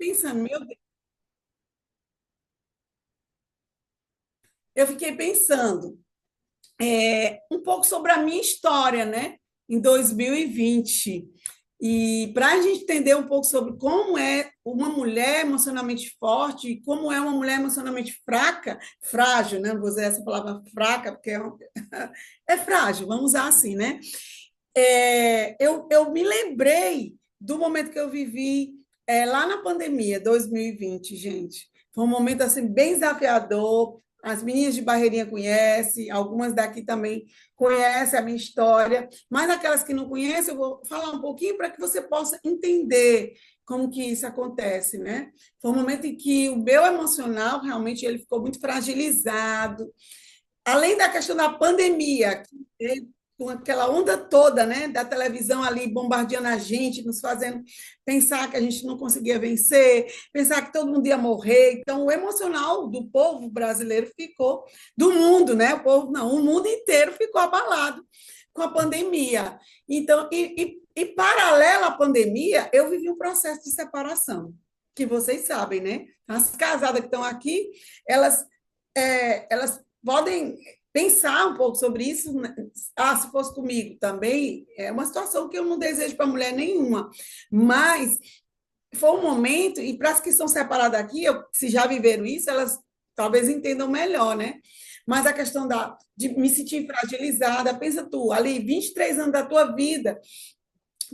pensando, meu Deus, eu fiquei pensando um pouco sobre a minha história, né? Em 2020. E para a gente entender um pouco sobre como é uma mulher emocionalmente forte e como é uma mulher emocionalmente fraca, frágil, né? Não vou usar essa palavra fraca, porque é frágil, vamos usar assim, né? Eu me lembrei do momento que eu vivi lá na pandemia, 2020, gente. Foi um momento assim bem desafiador. As meninas de Barreirinha conhecem, algumas daqui também conhecem a minha história, mas aquelas que não conhecem, eu vou falar um pouquinho para que você possa entender como que isso acontece, né? Foi um momento em que o meu emocional realmente ele ficou muito fragilizado, além da questão da pandemia, com aquela onda toda, né, da televisão ali bombardeando a gente, nos fazendo pensar que a gente não conseguia vencer, pensar que todo mundo ia morrer. Então, o emocional do povo brasileiro ficou, do mundo, né? O povo não, o mundo inteiro ficou abalado com a pandemia. Então, paralelo à pandemia, eu vivi um processo de separação, que vocês sabem, né? As casadas que estão aqui, elas elas podem pensar um pouco sobre isso. Né? Ah, se fosse comigo também, é uma situação que eu não desejo para mulher nenhuma. Mas foi um momento, e para as que estão separadas aqui, se já viveram isso, elas talvez entendam melhor, né? Mas a questão de me sentir fragilizada, pensa tu, ali 23 anos da tua vida,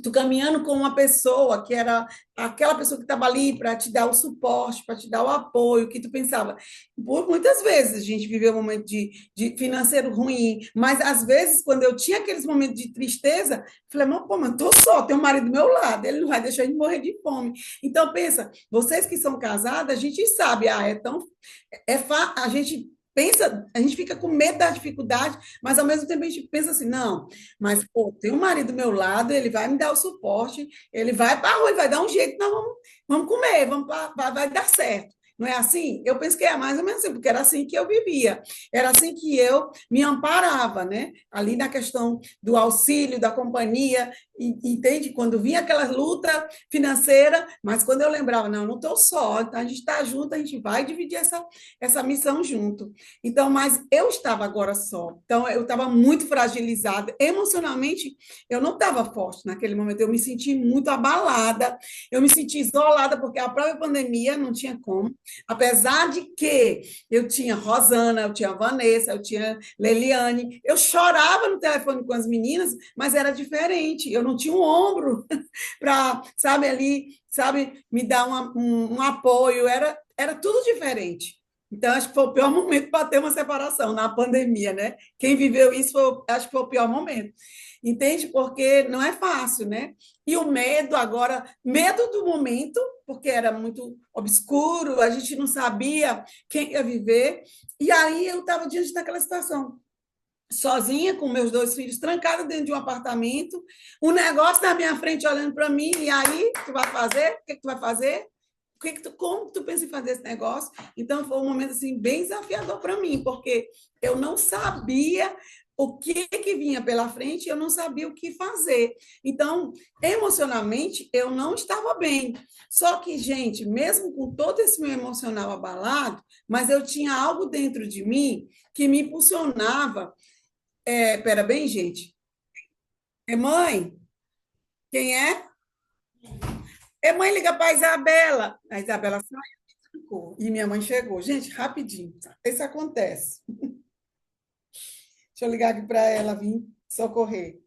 tu caminhando com uma pessoa que era aquela pessoa que estava ali para te dar o suporte, para te dar o apoio, que tu pensava. Por muitas vezes a gente viveu um momento de financeiro ruim, mas às vezes, quando eu tinha aqueles momentos de tristeza, eu falei, pô, mas tô só, tem um marido do meu lado, ele não vai deixar de morrer de fome. Então, pensa, vocês que são casadas, a gente sabe, é tão. A gente pensa, a gente fica com medo da dificuldade, mas ao mesmo tempo a gente pensa assim, não, mas pô, tem um marido do meu lado, ele vai me dar o suporte, ele vai para a rua, ele vai dar um jeito, nós vamos comer, vai dar certo. Não é assim? Eu penso que é mais ou menos assim, porque era assim que eu vivia, era assim que eu me amparava, né? Ali na questão do auxílio, da companhia, entende? Quando vinha aquela luta financeira, mas quando eu lembrava, não, não estou só, então a gente está junto, a gente vai dividir essa missão junto. Então, mas eu estava agora só. Então, eu estava muito fragilizada. Emocionalmente, eu não estava forte naquele momento. Eu me senti muito abalada, eu me senti isolada, porque a própria pandemia não tinha como. Apesar de que eu tinha Rosana, eu tinha Vanessa, eu tinha Leliane, eu chorava no telefone com as meninas, mas era diferente. Eu não tinha um ombro para, sabe, ali, sabe, me dar um apoio. Era tudo diferente. Então, acho que foi o pior momento para ter uma separação na pandemia, né? Quem viveu isso, acho que foi o pior momento. Entende? Porque não é fácil, né? E o medo agora, medo do momento, porque era muito obscuro, a gente não sabia quem ia viver. E aí eu estava diante daquela situação, sozinha, com meus dois filhos, trancada dentro de um apartamento, um negócio na minha frente olhando para mim, e aí, tu vai fazer? O que tu vai fazer? Como tu pensa em fazer esse negócio? Então, foi um momento assim, bem desafiador para mim, porque eu não sabia o que vinha pela frente, eu não sabia o que fazer. Então, emocionalmente, eu não estava bem. Só que, gente, mesmo com todo esse meu emocional abalado, mas eu tinha algo dentro de mim que me impulsionava. Pera bem, gente. É mãe? Quem é? É mãe, liga para a Isabela. A Isabela saiu e minha mãe chegou. Gente, rapidinho. Isso acontece. Deixa eu ligar aqui para ela vir socorrer.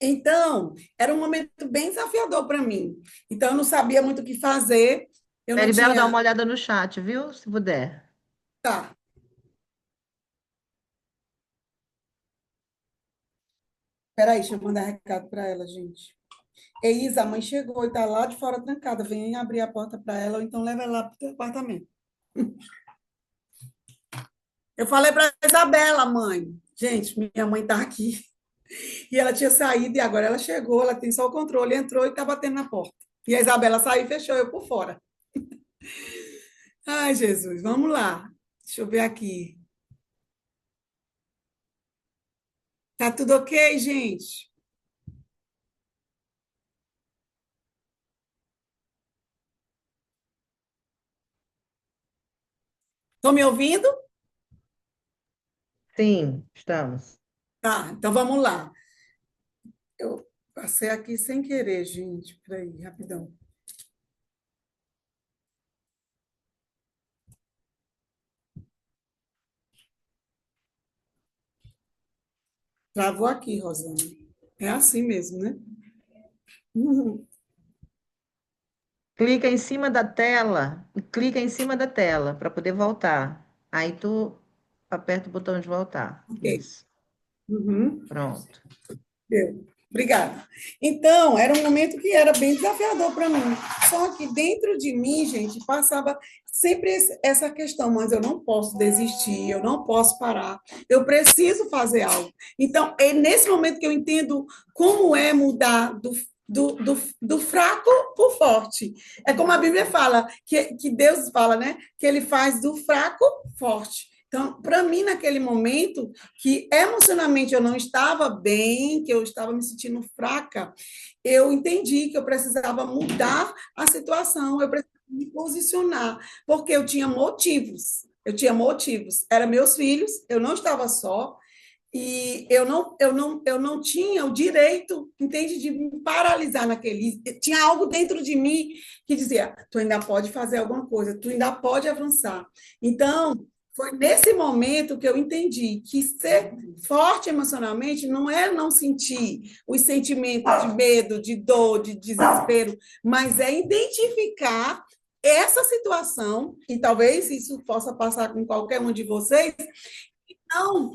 Então, era um momento bem desafiador para mim. Então, eu não sabia muito o que fazer. Eu não Maribel, dá tinha. uma olhada no chat, viu? Se puder. Tá, peraí, deixa eu mandar recado para ela, gente. Ei, Isa, a mãe chegou e está lá de fora trancada. Vem abrir a porta para ela, ou então leva ela lá para o teu apartamento. Eu falei para Isabela, mãe. Gente, minha mãe está aqui. E ela tinha saído e agora ela chegou, ela tem só o controle, entrou e está batendo na porta. E a Isabela saiu e fechou eu por fora. Ai, Jesus, vamos lá. Deixa eu ver aqui. Tá tudo ok, gente? Estão me ouvindo? Sim, estamos. Tá, então vamos lá. Eu passei aqui sem querer, gente. Peraí, rapidão. Travou aqui, Rosana. É assim mesmo, né? Uhum. Clica em cima da tela e clica em cima da tela para poder voltar. Aí tu aperta o botão de voltar. Ok. Isso. Uhum. Pronto. Deu. Obrigada. Então, era um momento que era bem desafiador para mim. Só que dentro de mim, gente, passava sempre essa questão, mas eu não posso desistir, eu não posso parar, eu preciso fazer algo. Então, é nesse momento que eu entendo como é mudar do fraco para o forte. É como a Bíblia fala, que Deus fala, né? Que ele faz do fraco forte. Então, para mim, naquele momento, que emocionalmente eu não estava bem, que eu estava me sentindo fraca, eu entendi que eu precisava mudar a situação, eu precisava me posicionar, porque eu tinha motivos. Eu tinha motivos. Eram meus filhos, eu não estava só, e eu não tinha o direito, entende, de me paralisar naquele. Tinha algo dentro de mim que dizia: tu ainda pode fazer alguma coisa, tu ainda pode avançar. Então, foi nesse momento que eu entendi que ser forte emocionalmente não é não sentir os sentimentos de medo, de dor, de desespero, mas é identificar essa situação, e talvez isso possa passar com qualquer um de vocês, não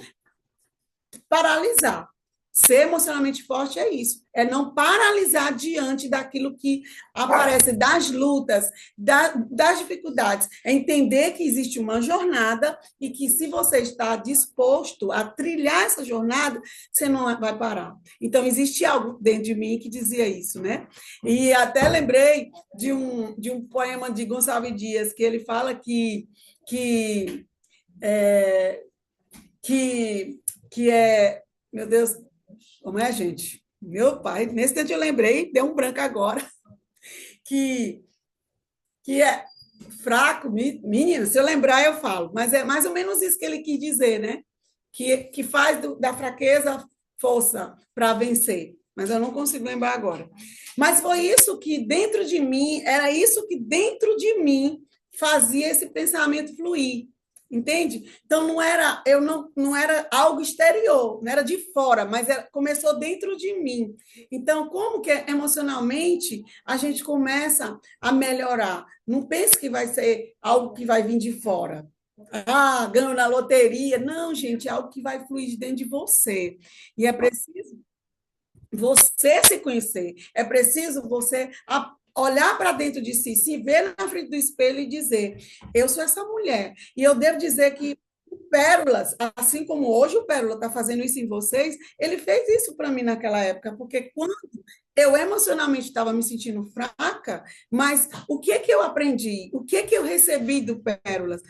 paralisar. Ser emocionalmente forte é isso, é não paralisar diante daquilo que aparece, das lutas, das dificuldades. É entender que existe uma jornada e que se você está disposto a trilhar essa jornada, você não vai parar. Então, existe algo dentro de mim que dizia isso, né? E até lembrei de um poema de Gonçalves Dias, que ele fala que é, que, que é, meu Deus, como é, gente? Meu pai, nesse tempo eu lembrei, deu um branco agora, que, que é fraco, menina, se eu lembrar eu falo, mas é mais ou menos isso que ele quis dizer, né? Que faz da fraqueza força para vencer, mas eu não consigo lembrar agora. Mas foi isso que dentro de mim, era isso que dentro de mim fazia esse pensamento fluir. Entende? Então não era, não era algo exterior, não era de fora, mas começou dentro de mim. Então, como que emocionalmente a gente começa a melhorar? Não pense que vai ser algo que vai vir de fora. Ah, ganho na loteria. Não, gente, é algo que vai fluir de dentro de você. E é preciso você se conhecer. É preciso você olhar para dentro de si, se ver na frente do espelho e dizer: eu sou essa mulher. E eu devo dizer que o Pérolas, assim como hoje o Pérola está fazendo isso em vocês, ele fez isso para mim naquela época, porque quando eu emocionalmente estava me sentindo fraca, mas o que que eu aprendi? O que que eu recebi do Pérolas?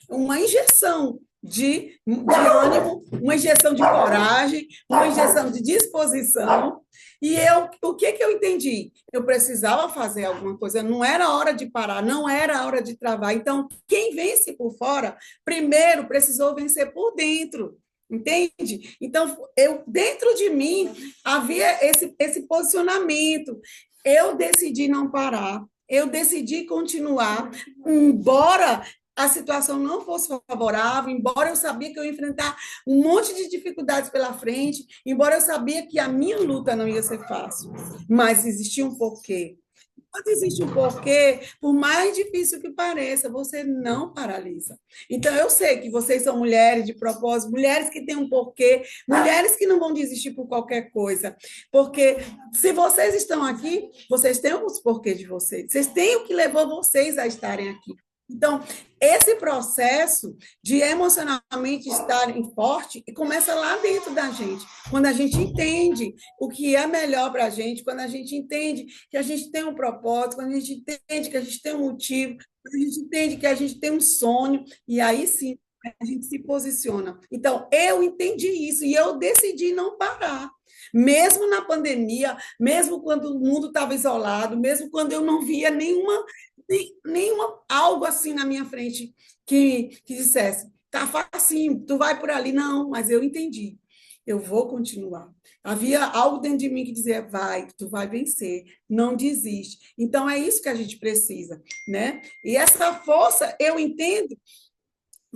Uma injeção de ânimo, uma injeção de coragem, uma injeção de disposição. E o que que eu entendi? Eu precisava fazer alguma coisa, não era hora de parar, não era hora de travar. Então, quem vence por fora, primeiro precisou vencer por dentro. Entende? Então, eu dentro de mim havia esse posicionamento. Eu decidi não parar, eu decidi continuar, embora a situação não fosse favorável, embora eu sabia que eu ia enfrentar um monte de dificuldades pela frente, embora eu sabia que a minha luta não ia ser fácil, mas existia um porquê. Quando existe um porquê, por mais difícil que pareça, você não paralisa. Então, eu sei que vocês são mulheres de propósito, mulheres que têm um porquê, mulheres que não vão desistir por qualquer coisa. Porque se vocês estão aqui, vocês têm os porquês de vocês. Vocês têm o que levou vocês a estarem aqui. Então, esse processo de emocionalmente estarem forte começa lá dentro da gente, quando a gente entende o que é melhor para a gente, quando a gente entende que a gente tem um propósito, quando a gente entende que a gente tem um motivo, quando a gente entende que a gente tem um sonho, e aí sim A gente se posiciona. Então, eu entendi isso e eu decidi não parar. Mesmo na pandemia, mesmo quando o mundo estava isolado, mesmo quando eu não via nenhuma algo assim na minha frente que dissesse, tá facinho, tu vai por ali. Não, mas eu entendi. Eu vou continuar. Havia algo dentro de mim que dizia, vai, tu vai vencer, não desiste. Então, é isso que a gente precisa, né? E essa força, eu entendo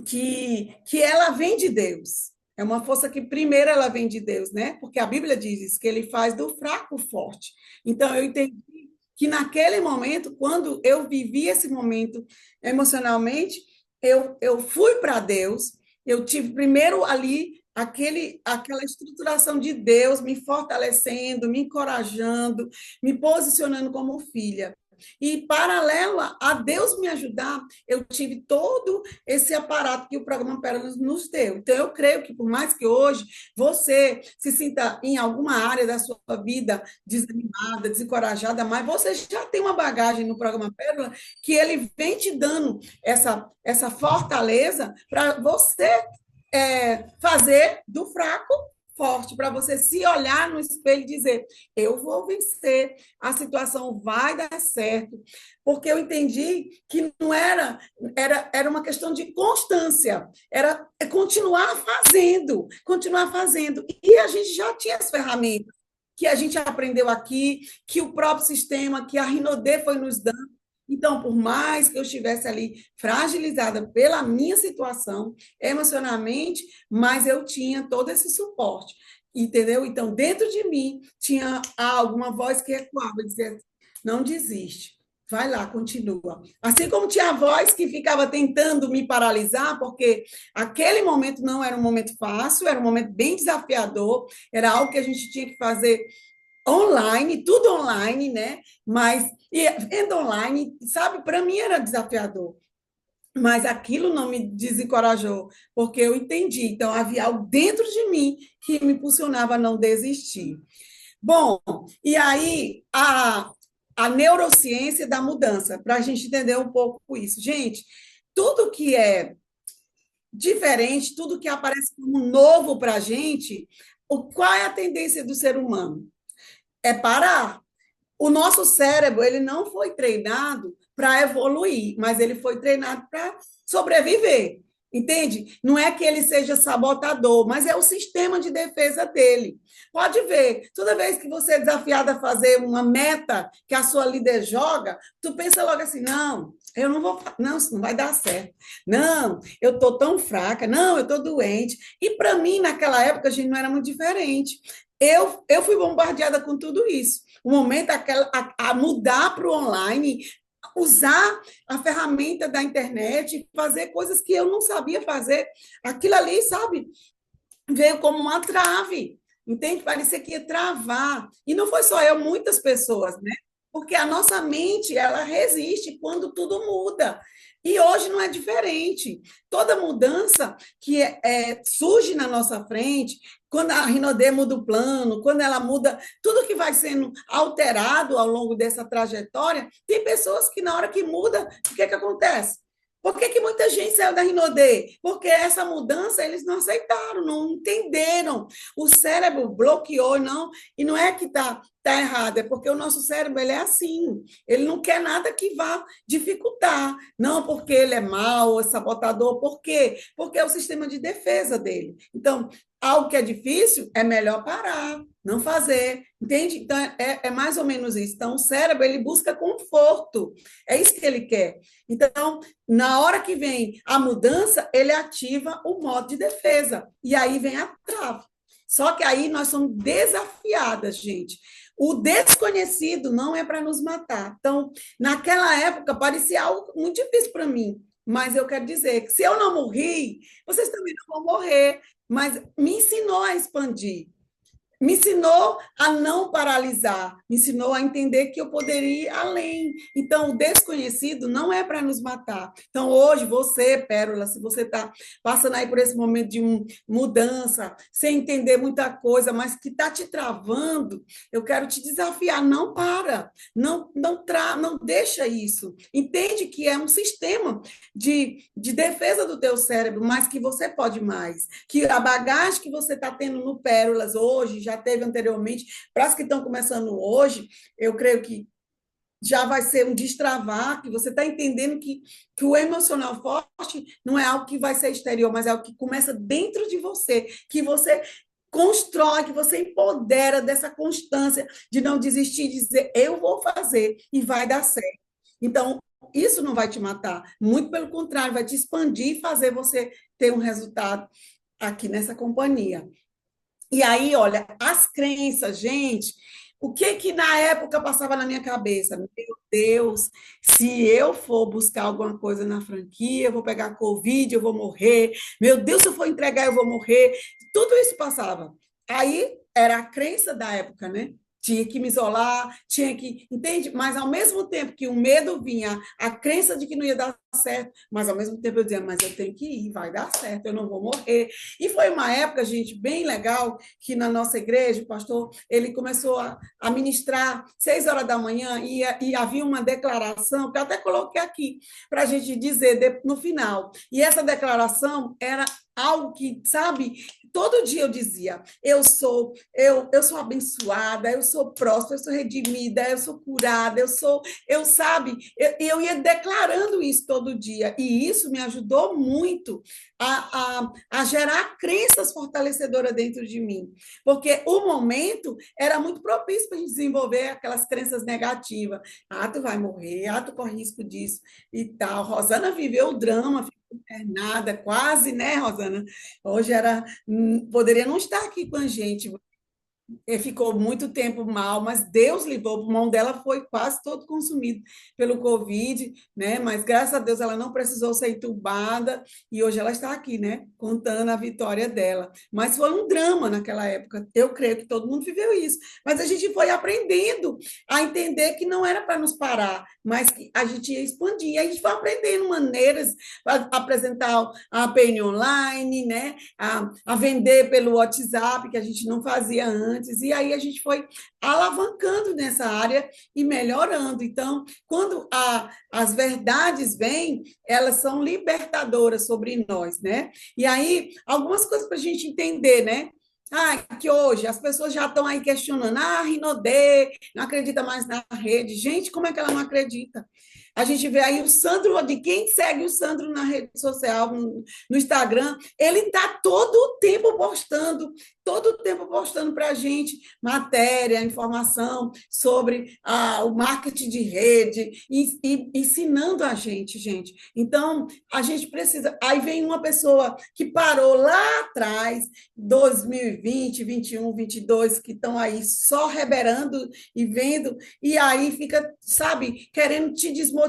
que ela vem de Deus. É uma força que primeiro ela vem de Deus, né? Porque a Bíblia diz isso, que ele faz do fraco forte. Então eu entendi que naquele momento, quando eu vivi esse momento emocionalmente, eu fui para Deus, eu tive primeiro ali aquela estruturação de Deus me fortalecendo, me encorajando, me posicionando como filha. E, paralelo a Deus me ajudar, eu tive todo esse aparato que o programa Pérolas nos deu. Então, eu creio que, por mais que hoje você se sinta em alguma área da sua vida desanimada, desencorajada, mas você já tem uma bagagem no programa Pérola que ele vem te dando essa fortaleza para você fazer do fraco forte, para você se olhar no espelho e dizer: eu vou vencer, a situação vai dar certo, porque eu entendi que não era uma questão de constância, era continuar fazendo, e a gente já tinha as ferramentas que a gente aprendeu aqui, que o próprio sistema, que a Rinodê foi nos dando. Então, por mais que eu estivesse ali fragilizada pela minha situação emocionalmente, mas eu tinha todo esse suporte, entendeu? Então, dentro de mim tinha alguma voz que ecoava e dizia: não desiste, vai lá, continua. Assim como tinha a voz que ficava tentando me paralisar, porque aquele momento não era um momento fácil, era um momento bem desafiador, era algo que a gente tinha que fazer online, tudo online, né? Mas vendo online, sabe, para mim era desafiador. Mas aquilo não me desencorajou, porque eu entendi. Então, havia algo dentro de mim que me impulsionava a não desistir. Bom, e aí a neurociência da mudança, para a gente entender um pouco isso. Gente, tudo que é diferente, tudo que aparece como novo para a gente, qual é a tendência do ser humano? É parar. O nosso cérebro, ele não foi treinado para evoluir, mas ele foi treinado para sobreviver. Entende? Não é que ele seja sabotador, mas é o sistema de defesa dele. Pode ver, toda vez que você é desafiado a fazer uma meta que a sua líder joga, tu pensa logo assim: não, eu não vou, não, isso não vai dar certo. Não, eu estou tão fraca, não, eu estou doente. E para mim, naquela época, a gente não era muito diferente. Eu fui bombardeada com tudo isso. O momento a mudar para o online, usar a ferramenta da internet, fazer coisas que eu não sabia fazer. Aquilo ali, sabe, veio como uma trave, entende? Parecia que ia travar. E não foi só eu, muitas pessoas, né? Porque a nossa mente, ela resiste quando tudo muda. E hoje não é diferente. Toda mudança que surge na nossa frente, quando a Rinodê muda o plano, quando ela muda tudo que vai sendo alterado ao longo dessa trajetória, tem pessoas que na hora que muda, o que acontece? Por que muita gente saiu da Rinodê? Porque essa mudança eles não aceitaram, não entenderam. O cérebro bloqueou, não, e não é que tá errado, é porque o nosso cérebro ele é assim. Ele não quer nada que vá dificultar. Não porque ele é mau, é sabotador. Por quê? Porque é o sistema de defesa dele. Então, algo que é difícil, é melhor parar, não fazer, entende? Então, é mais ou menos isso. Então, o cérebro, ele busca conforto, é isso que ele quer. Então, na hora que vem a mudança, ele ativa o modo de defesa, e aí vem a trava. Só que aí nós somos desafiadas, gente. O desconhecido não é para nos matar. Então, naquela época, parecia algo muito difícil para mim, mas eu quero dizer que se eu não morri, vocês também não vão morrer, mas me ensinou a expandir. me ensinou a não paralisar, me ensinou a entender que eu poderia ir além. Então, o desconhecido não é para nos matar. Então, hoje, você, Pérola, se você está passando aí por esse momento de mudança, sem entender muita coisa, mas que está te travando, eu quero te desafiar, não para, não deixa isso. Entende que é um sistema de defesa do teu cérebro, mas que você pode mais, que a bagagem que você está tendo no Pérolas hoje, já teve anteriormente, para as que estão começando hoje, eu creio que já vai ser um destravar, que você está entendendo que o emocional forte não é algo que vai ser exterior, mas é algo que começa dentro de você, que você constrói, que você empodera dessa constância de não desistir, de dizer, eu vou fazer e vai dar certo. Então, isso não vai te matar, muito pelo contrário, vai te expandir e fazer você ter um resultado aqui nessa companhia. E aí, olha, as crenças, gente, o que que na época passava na minha cabeça? Meu Deus, se eu for buscar alguma coisa na franquia, eu vou pegar Covid, eu vou morrer. Meu Deus, se eu for entregar, eu vou morrer. Tudo isso passava. Aí era a crença da época, né? Tinha que me isolar, tinha que, entende? Mas ao mesmo tempo que o medo vinha, a crença de que não ia dar certo, mas ao mesmo tempo eu dizia, mas eu tenho que ir, vai dar certo, eu não vou morrer. E foi uma época, gente, bem legal, que na nossa igreja, o pastor, ele começou a ministrar 6 horas da manhã e havia uma declaração, que eu até coloquei aqui, para a gente dizer no final. E essa declaração era algo que, sabe, todo dia eu dizia, eu sou abençoada, eu sou próspera, eu sou redimida, eu sou curada, sabe, eu ia declarando isso todo dia, e isso me ajudou muito a gerar crenças fortalecedoras dentro de mim, porque o momento era muito propício para a gente desenvolver aquelas crenças negativas. Ah, tu vai morrer, ah, tu corre risco disso e tal. Rosana viveu o drama, ficou internada, quase, né, Rosana? Hoje poderia não estar aqui com a gente, ficou muito tempo mal, mas Deus livrou, o pulmão dela foi quase todo consumido pelo Covid, né? Mas graças a Deus ela não precisou ser entubada e hoje ela está aqui, né? Contando a vitória dela. Mas foi um drama naquela época. Eu creio que todo mundo viveu isso. Mas a gente foi aprendendo a entender que não era para nos parar, mas que a gente ia expandir. E a gente foi aprendendo maneiras para apresentar a APN online, né? A vender pelo WhatsApp, que a gente não fazia antes, e aí a gente foi alavancando nessa área e melhorando. Então, quando as verdades vêm, elas são libertadoras sobre nós, né? E aí, algumas coisas para a gente entender, né? Ah, que hoje as pessoas já estão aí questionando, ah, Rinodê não acredita mais na rede. Gente, como é que ela não acredita? A gente vê aí o Sandro, de quem segue o Sandro na rede social, no Instagram, ele está todo o tempo postando para a gente matéria, informação sobre o marketing de rede, e ensinando a gente, gente. Então, a gente precisa. Aí vem uma pessoa que parou lá atrás, 2020, 21, 22, que estão aí só reberando e vendo, e aí fica, sabe, querendo te desmotivar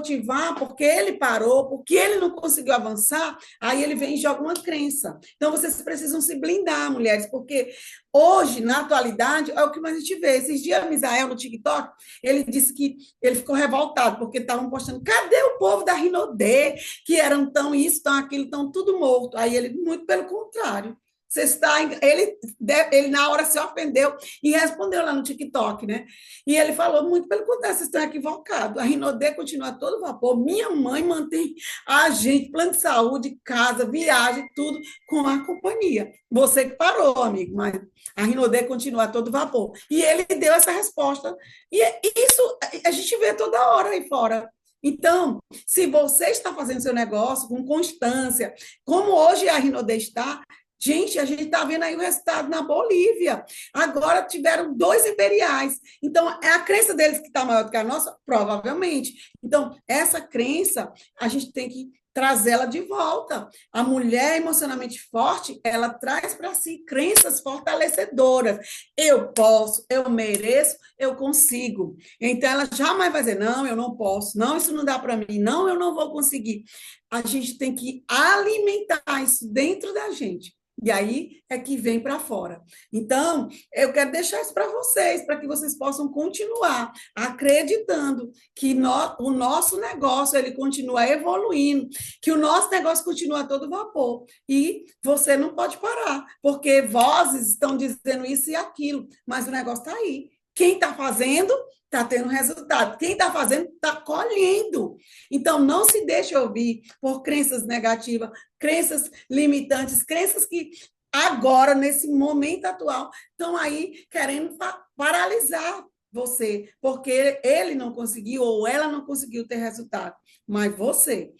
porque ele parou, porque ele não conseguiu avançar, aí ele vem e joga uma crença. Então, vocês precisam se blindar, mulheres, porque hoje, na atualidade, é o que mais a gente vê. Esses dias, o Misael, no TikTok, ele disse que ele ficou revoltado, porque estavam postando, cadê o povo da Rinodê, que eram tão isso, tão aquilo, tão tudo morto. Aí ele, muito pelo contrário. Você está, ele na hora se ofendeu e respondeu lá no TikTok, né? E ele falou, muito pelo contrário, vocês estão equivocados. A Rinodê continua a todo vapor. Minha mãe mantém a gente, plano de saúde, casa, viagem, tudo com a companhia. Você que parou, amigo, mas a Rinodê continua a todo vapor. E ele deu essa resposta. E isso a gente vê toda hora aí fora. Então, se você está fazendo seu negócio com constância, como hoje a Rinodê está, gente, a gente está vendo aí o resultado na Bolívia. Agora tiveram 2 imperiais. Então, é a crença deles que está maior do que a nossa? Provavelmente. Então, essa crença, a gente tem que trazê-la de volta. A mulher emocionalmente forte, ela traz para si crenças fortalecedoras. Eu posso, eu mereço, eu consigo. Então, ela jamais vai dizer, não, eu não posso, não, isso não dá para mim, não, eu não vou conseguir. A gente tem que alimentar isso dentro da gente E aí é que vem para fora. Então, eu quero deixar isso para vocês, para que vocês possam continuar acreditando que o nosso negócio ele continua evoluindo, que o nosso negócio continua a todo vapor. E você não pode parar, porque vozes estão dizendo isso e aquilo, mas o negócio está aí. Quem está fazendo está tendo resultado. Quem está fazendo está colhendo. Então, não se deixe ouvir por crenças negativas, crenças limitantes, crenças que agora, nesse momento atual, estão aí querendo paralisar você, porque ele não conseguiu ou ela não conseguiu ter resultado. Mas você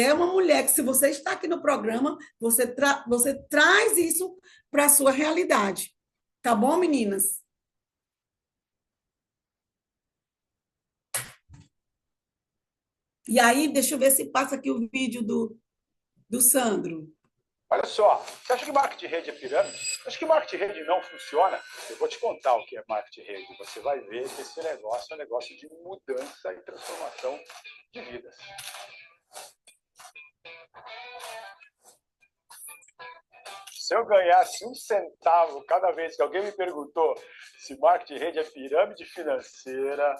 é uma mulher que, se você está aqui no programa, você traz isso para a sua realidade. Tá bom, meninas? E aí, deixa eu ver se passa aqui o vídeo do Sandro. Olha só, você acha que marketing de rede é pirâmide? Acha que marketing de rede não funciona? Eu vou te contar o que é marketing de rede. Você vai ver que esse negócio é um negócio de mudança e transformação de vidas. Se eu ganhasse 1 centavo cada vez que alguém me perguntou se marketing de rede é pirâmide financeira,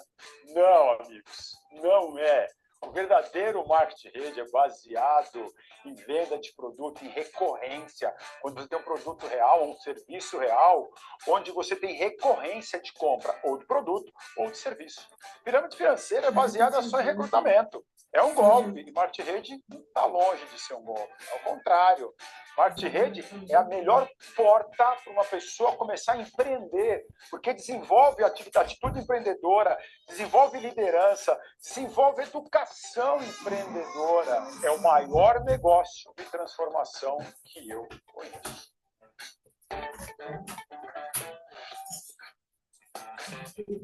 não, amigos, não é. O verdadeiro marketing de rede é baseado em venda de produto, em recorrência. Quando você tem um produto real, um serviço real, onde você tem recorrência de compra ou de produto ou de serviço. Pirâmide financeira é baseada só em recrutamento. É um golpe. E marketing de rede está longe de ser um golpe. Ao contrário. Marketing de rede é a melhor porta para uma pessoa começar a empreender, porque desenvolve atitude empreendedora, desenvolve liderança, desenvolve educação empreendedora. É o maior negócio de transformação que eu conheço.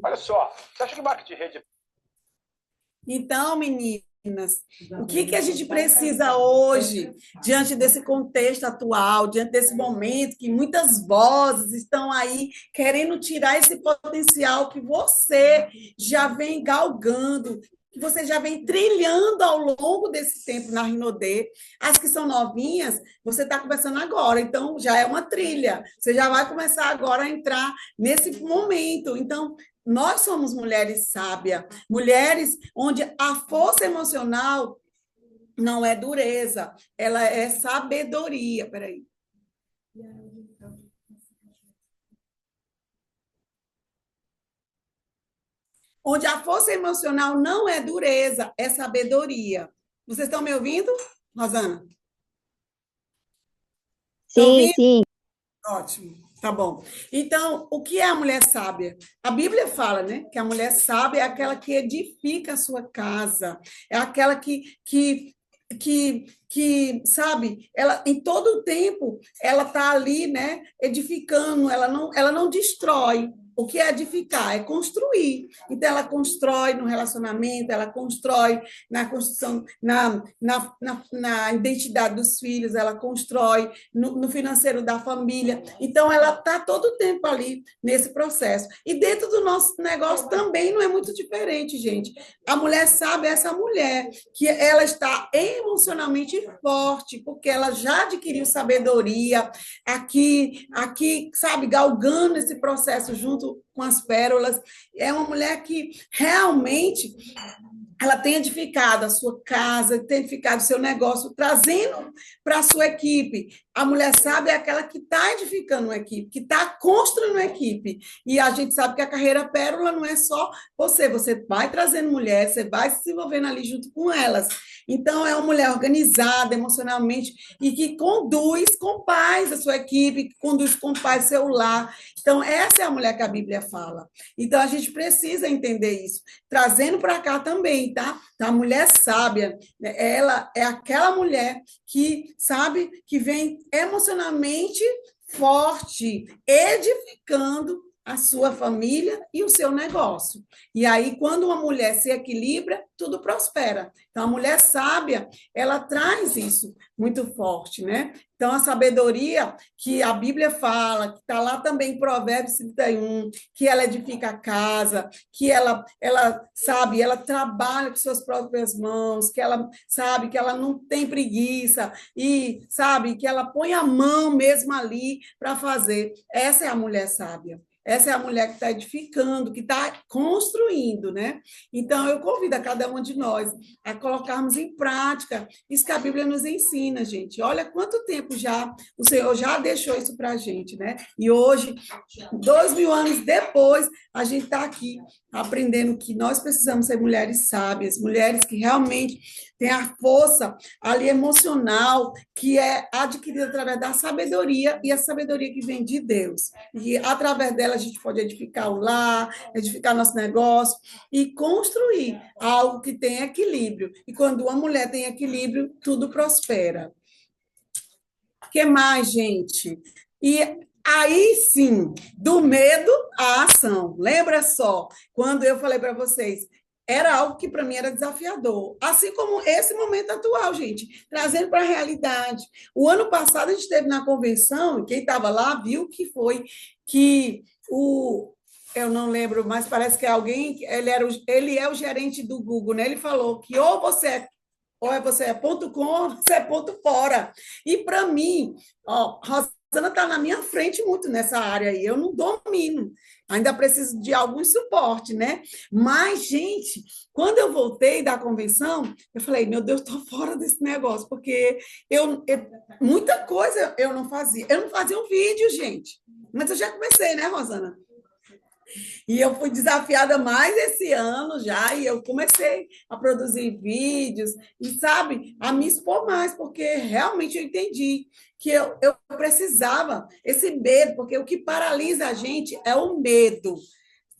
Olha só, você acha que marketing de rede... Então, meninas, o que a gente precisa hoje, diante desse contexto atual, diante desse momento que muitas vozes estão aí querendo tirar esse potencial que você já vem galgando, que você já vem trilhando ao longo desse tempo na Rinodê. As que são novinhas, você está começando agora, então já é uma trilha. Você já vai começar agora a entrar nesse momento. Então, nós somos mulheres sábias, mulheres onde a força emocional não é dureza, ela é sabedoria. Peraí. Onde a força emocional não é dureza, é sabedoria. Vocês estão me ouvindo, Rosana? Sim, sim. Ótimo, tá bom. Então, o que é a mulher sábia? A Bíblia fala, né, que a mulher sábia é aquela que edifica a sua casa, é aquela sabe, ela em todo o tempo ela está ali, né, edificando, ela não destrói. O que é edificar? É construir. Então, ela constrói no relacionamento, ela constrói na construção, na identidade dos filhos, ela constrói no financeiro da família. Então, ela está todo o tempo ali nesse processo. E dentro do nosso negócio também não é muito diferente, gente. A mulher sabe essa mulher que ela está emocionalmente forte, porque ela já adquiriu sabedoria aqui, sabe, galgando esse processo junto com as pérolas. É uma mulher que realmente ela tem edificado a sua casa, tem edificado o seu negócio, trazendo para a sua equipe. A mulher sábia é aquela que está edificando uma equipe, que está construindo uma equipe. E a gente sabe que a carreira pérola não é só você vai trazendo mulheres, você vai se desenvolvendo ali junto com elas. Então, é uma mulher organizada emocionalmente e que conduz com paz a sua equipe, que conduz com paz seu lar. Então, essa é a mulher que a Bíblia fala. Então, a gente precisa entender isso, trazendo para cá também, tá? A mulher sábia, ela é aquela mulher que, sabe, que vem emocionalmente forte, edificando a sua família e o seu negócio. E aí, quando uma mulher se equilibra, tudo prospera. Então, a mulher sábia, ela traz isso muito forte, né? Então, a sabedoria que a Bíblia fala, que está lá também em Provérbios 31, que ela edifica a casa, que ela sabe, ela trabalha com suas próprias mãos, que ela sabe que ela não tem preguiça e sabe que ela põe a mão mesmo ali para fazer. Essa é a mulher sábia. Essa é a mulher que está edificando, que está construindo, né? Então, eu convido a cada um de nós a colocarmos em prática isso que a Bíblia nos ensina, gente. Olha quanto tempo já o Senhor já deixou isso para a gente, né? E hoje, 2000 anos depois, a gente está aqui aprendendo que nós precisamos ser mulheres sábias, mulheres que realmente têm a força ali emocional que é adquirida através da sabedoria e a sabedoria que vem de Deus. E através dela a gente pode edificar o lar, edificar nosso negócio e construir algo que tem equilíbrio. E quando uma mulher tem equilíbrio, tudo prospera. O que mais, gente? E aí sim, do medo à ação. Lembra só, quando eu falei para vocês, era algo que para mim era desafiador. Assim como esse momento atual, gente, trazendo para a realidade. O ano passado a gente esteve na convenção, e quem estava lá viu que foi que eu não lembro, mas parece que é alguém, ele é o gerente do Google, né? Ele falou que ou você é ponto com, ou você é ponto fora. E para mim, ó, Rosana está na minha frente muito nessa área aí, eu não domino, ainda preciso de algum suporte, né? Mas, gente, quando eu voltei da convenção, eu falei, meu Deus, estou fora desse negócio, porque muita coisa eu não fazia. Eu não fazia um vídeo, gente, mas eu já comecei, né, Rosana? E eu fui desafiada mais esse ano já, e eu comecei a produzir vídeos, e sabe, a me expor mais, porque realmente eu entendi que eu precisava, esse medo, porque o que paralisa a gente é o medo.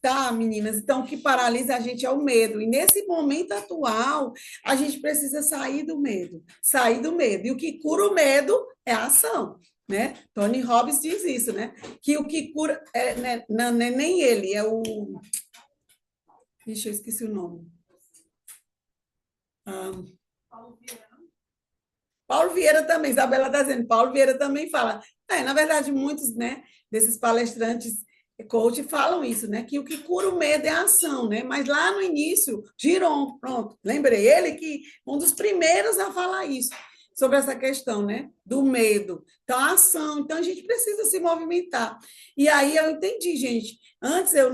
Tá, meninas? Então, o que paralisa a gente é o medo. E nesse momento atual, a gente precisa sair do medo. Sair do medo. E o que cura o medo é a ação, né? Tony Robbins diz isso, né? Que o que cura... não é nem ele, é o... Ixi, eu esqueci o nome. Paulo Vieira também, Isabela está dizendo, Paulo Vieira também fala. Na verdade, muitos, né, desses palestrantes coach falam isso, né? Que o que cura o medo é a ação, né? Mas lá no início, Giron, pronto, lembrei, ele que um dos primeiros a falar isso, sobre essa questão, né? Do medo. Então, a ação, então a gente precisa se movimentar. E aí eu entendi, gente. Antes eu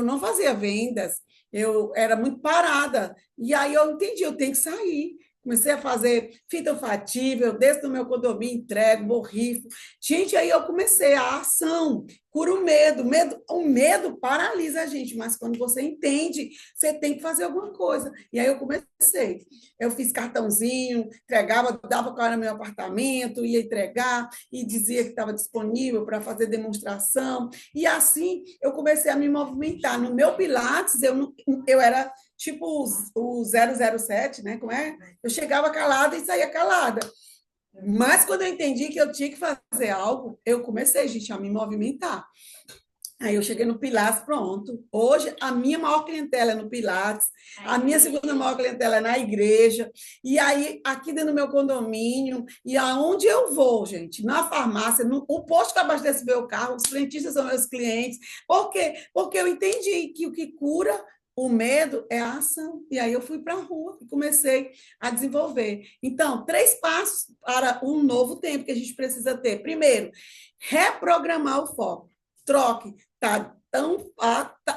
não fazia vendas, eu era muito parada. E aí eu entendi, eu tenho que sair. Comecei a fazer fita olfativa, eu desço do meu condomínio, entrego, borrifo. Gente, aí eu comecei a ação, cura o medo. O medo paralisa a gente, mas quando você entende, você tem que fazer alguma coisa. E aí eu comecei. Eu fiz cartãozinho, entregava, dava qual era meu apartamento, ia entregar e dizia que estava disponível para fazer demonstração. E assim eu comecei a me movimentar. No meu Pilates, eu era tipo o 007, né? Como é? Eu chegava calada e saía calada. Mas quando eu entendi que eu tinha que fazer algo, eu comecei, gente, a me movimentar. Aí eu cheguei no Pilates, pronto. Hoje, a minha maior clientela é no Pilates, a minha segunda maior clientela é na igreja, e aí, aqui dentro do meu condomínio, e aonde eu vou, gente, na farmácia, o posto que abastece meu carro, os frentistas são meus clientes. Por quê? Porque eu entendi que o que cura o medo é a ação. E aí eu fui para a rua e comecei a desenvolver. Então, 3 passos para um novo tempo que a gente precisa ter. Primeiro, reprogramar o foco. Troque.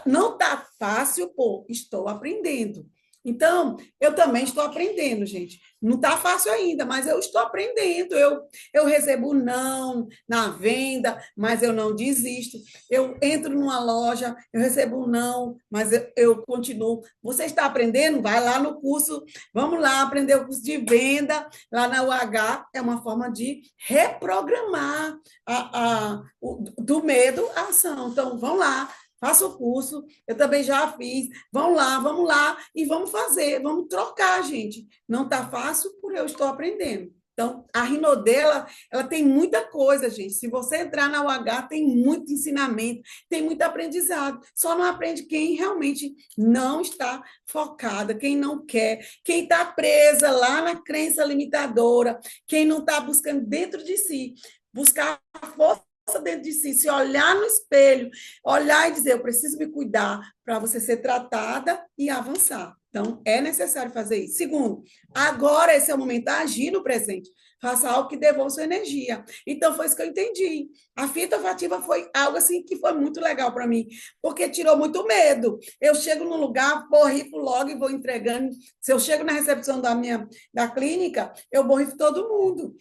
Não está fácil, pô, estou aprendendo. Então, eu também estou aprendendo, gente. Não está fácil ainda, mas eu estou aprendendo. Eu recebo não na venda, mas eu não desisto. Eu entro numa loja, eu recebo não, mas eu continuo. Você está aprendendo? Vai lá no curso, vamos lá aprender o curso de venda, lá na UH. É uma forma de reprogramar do medo à ação. Então, vamos lá. Faça o curso, eu também já fiz. Vamos lá e vamos fazer, vamos trocar, gente. Não está fácil, porque eu estou aprendendo. Então, a Rinode, ela tem muita coisa, gente. Se você entrar na UH, tem muito ensinamento, tem muito aprendizado. Só não aprende quem realmente não está focada, quem não quer, quem está presa lá na crença limitadora, quem não está buscando dentro de si, buscar a força dentro de si, se olhar no espelho, olhar e dizer, eu preciso me cuidar para você ser tratada e avançar. Então, é necessário fazer isso. Segundo, agora esse é o momento de agir no presente. Faça algo que devolva sua energia. Então, foi isso que eu entendi. A fita olfativa foi algo assim que foi muito legal para mim, porque tirou muito medo. Eu chego num lugar, borrifo logo e vou entregando. Se eu chego na recepção da clínica, eu borrifo todo mundo.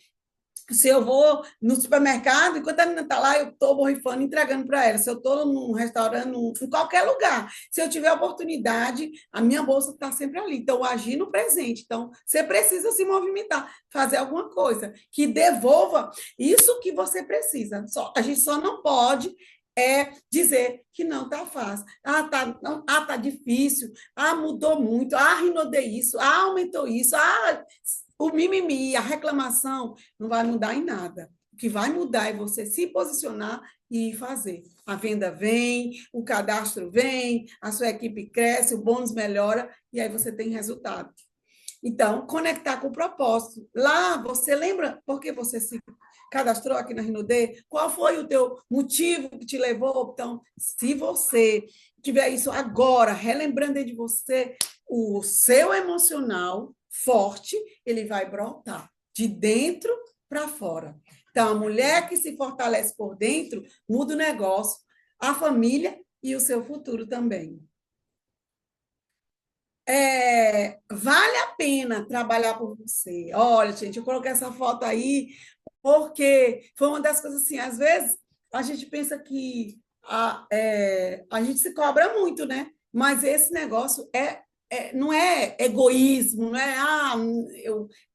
Se eu vou no supermercado, enquanto a menina está lá, eu estou borrifando, entregando para ela. Se eu estou num restaurante, em qualquer lugar, se eu tiver oportunidade, a minha bolsa está sempre ali. Então, eu agir no presente. Então, você precisa se movimentar, fazer alguma coisa que devolva isso que você precisa. A gente só não pode dizer que não está fácil. Tá difícil. Mudou muito. Rinodei isso. Aumentou isso. O mimimi, a reclamação, não vai mudar em nada. O que vai mudar é você se posicionar e fazer. A venda vem, o cadastro vem, a sua equipe cresce, o bônus melhora, e aí você tem resultado. Então, conectar com o propósito. Lá, você lembra por que você se cadastrou aqui na Rinode? Qual foi o teu motivo que te levou? Então, se você tiver isso agora, relembrando aí de você, o seu emocional forte, ele vai brotar de dentro para fora. Então, a mulher que se fortalece por dentro, muda o negócio, a família e o seu futuro também. Vale a pena trabalhar por você. Olha, gente, eu coloquei essa foto aí porque foi uma das coisas assim, às vezes a gente pensa que a gente se cobra muito, né? Mas esse negócio não é egoísmo, não é,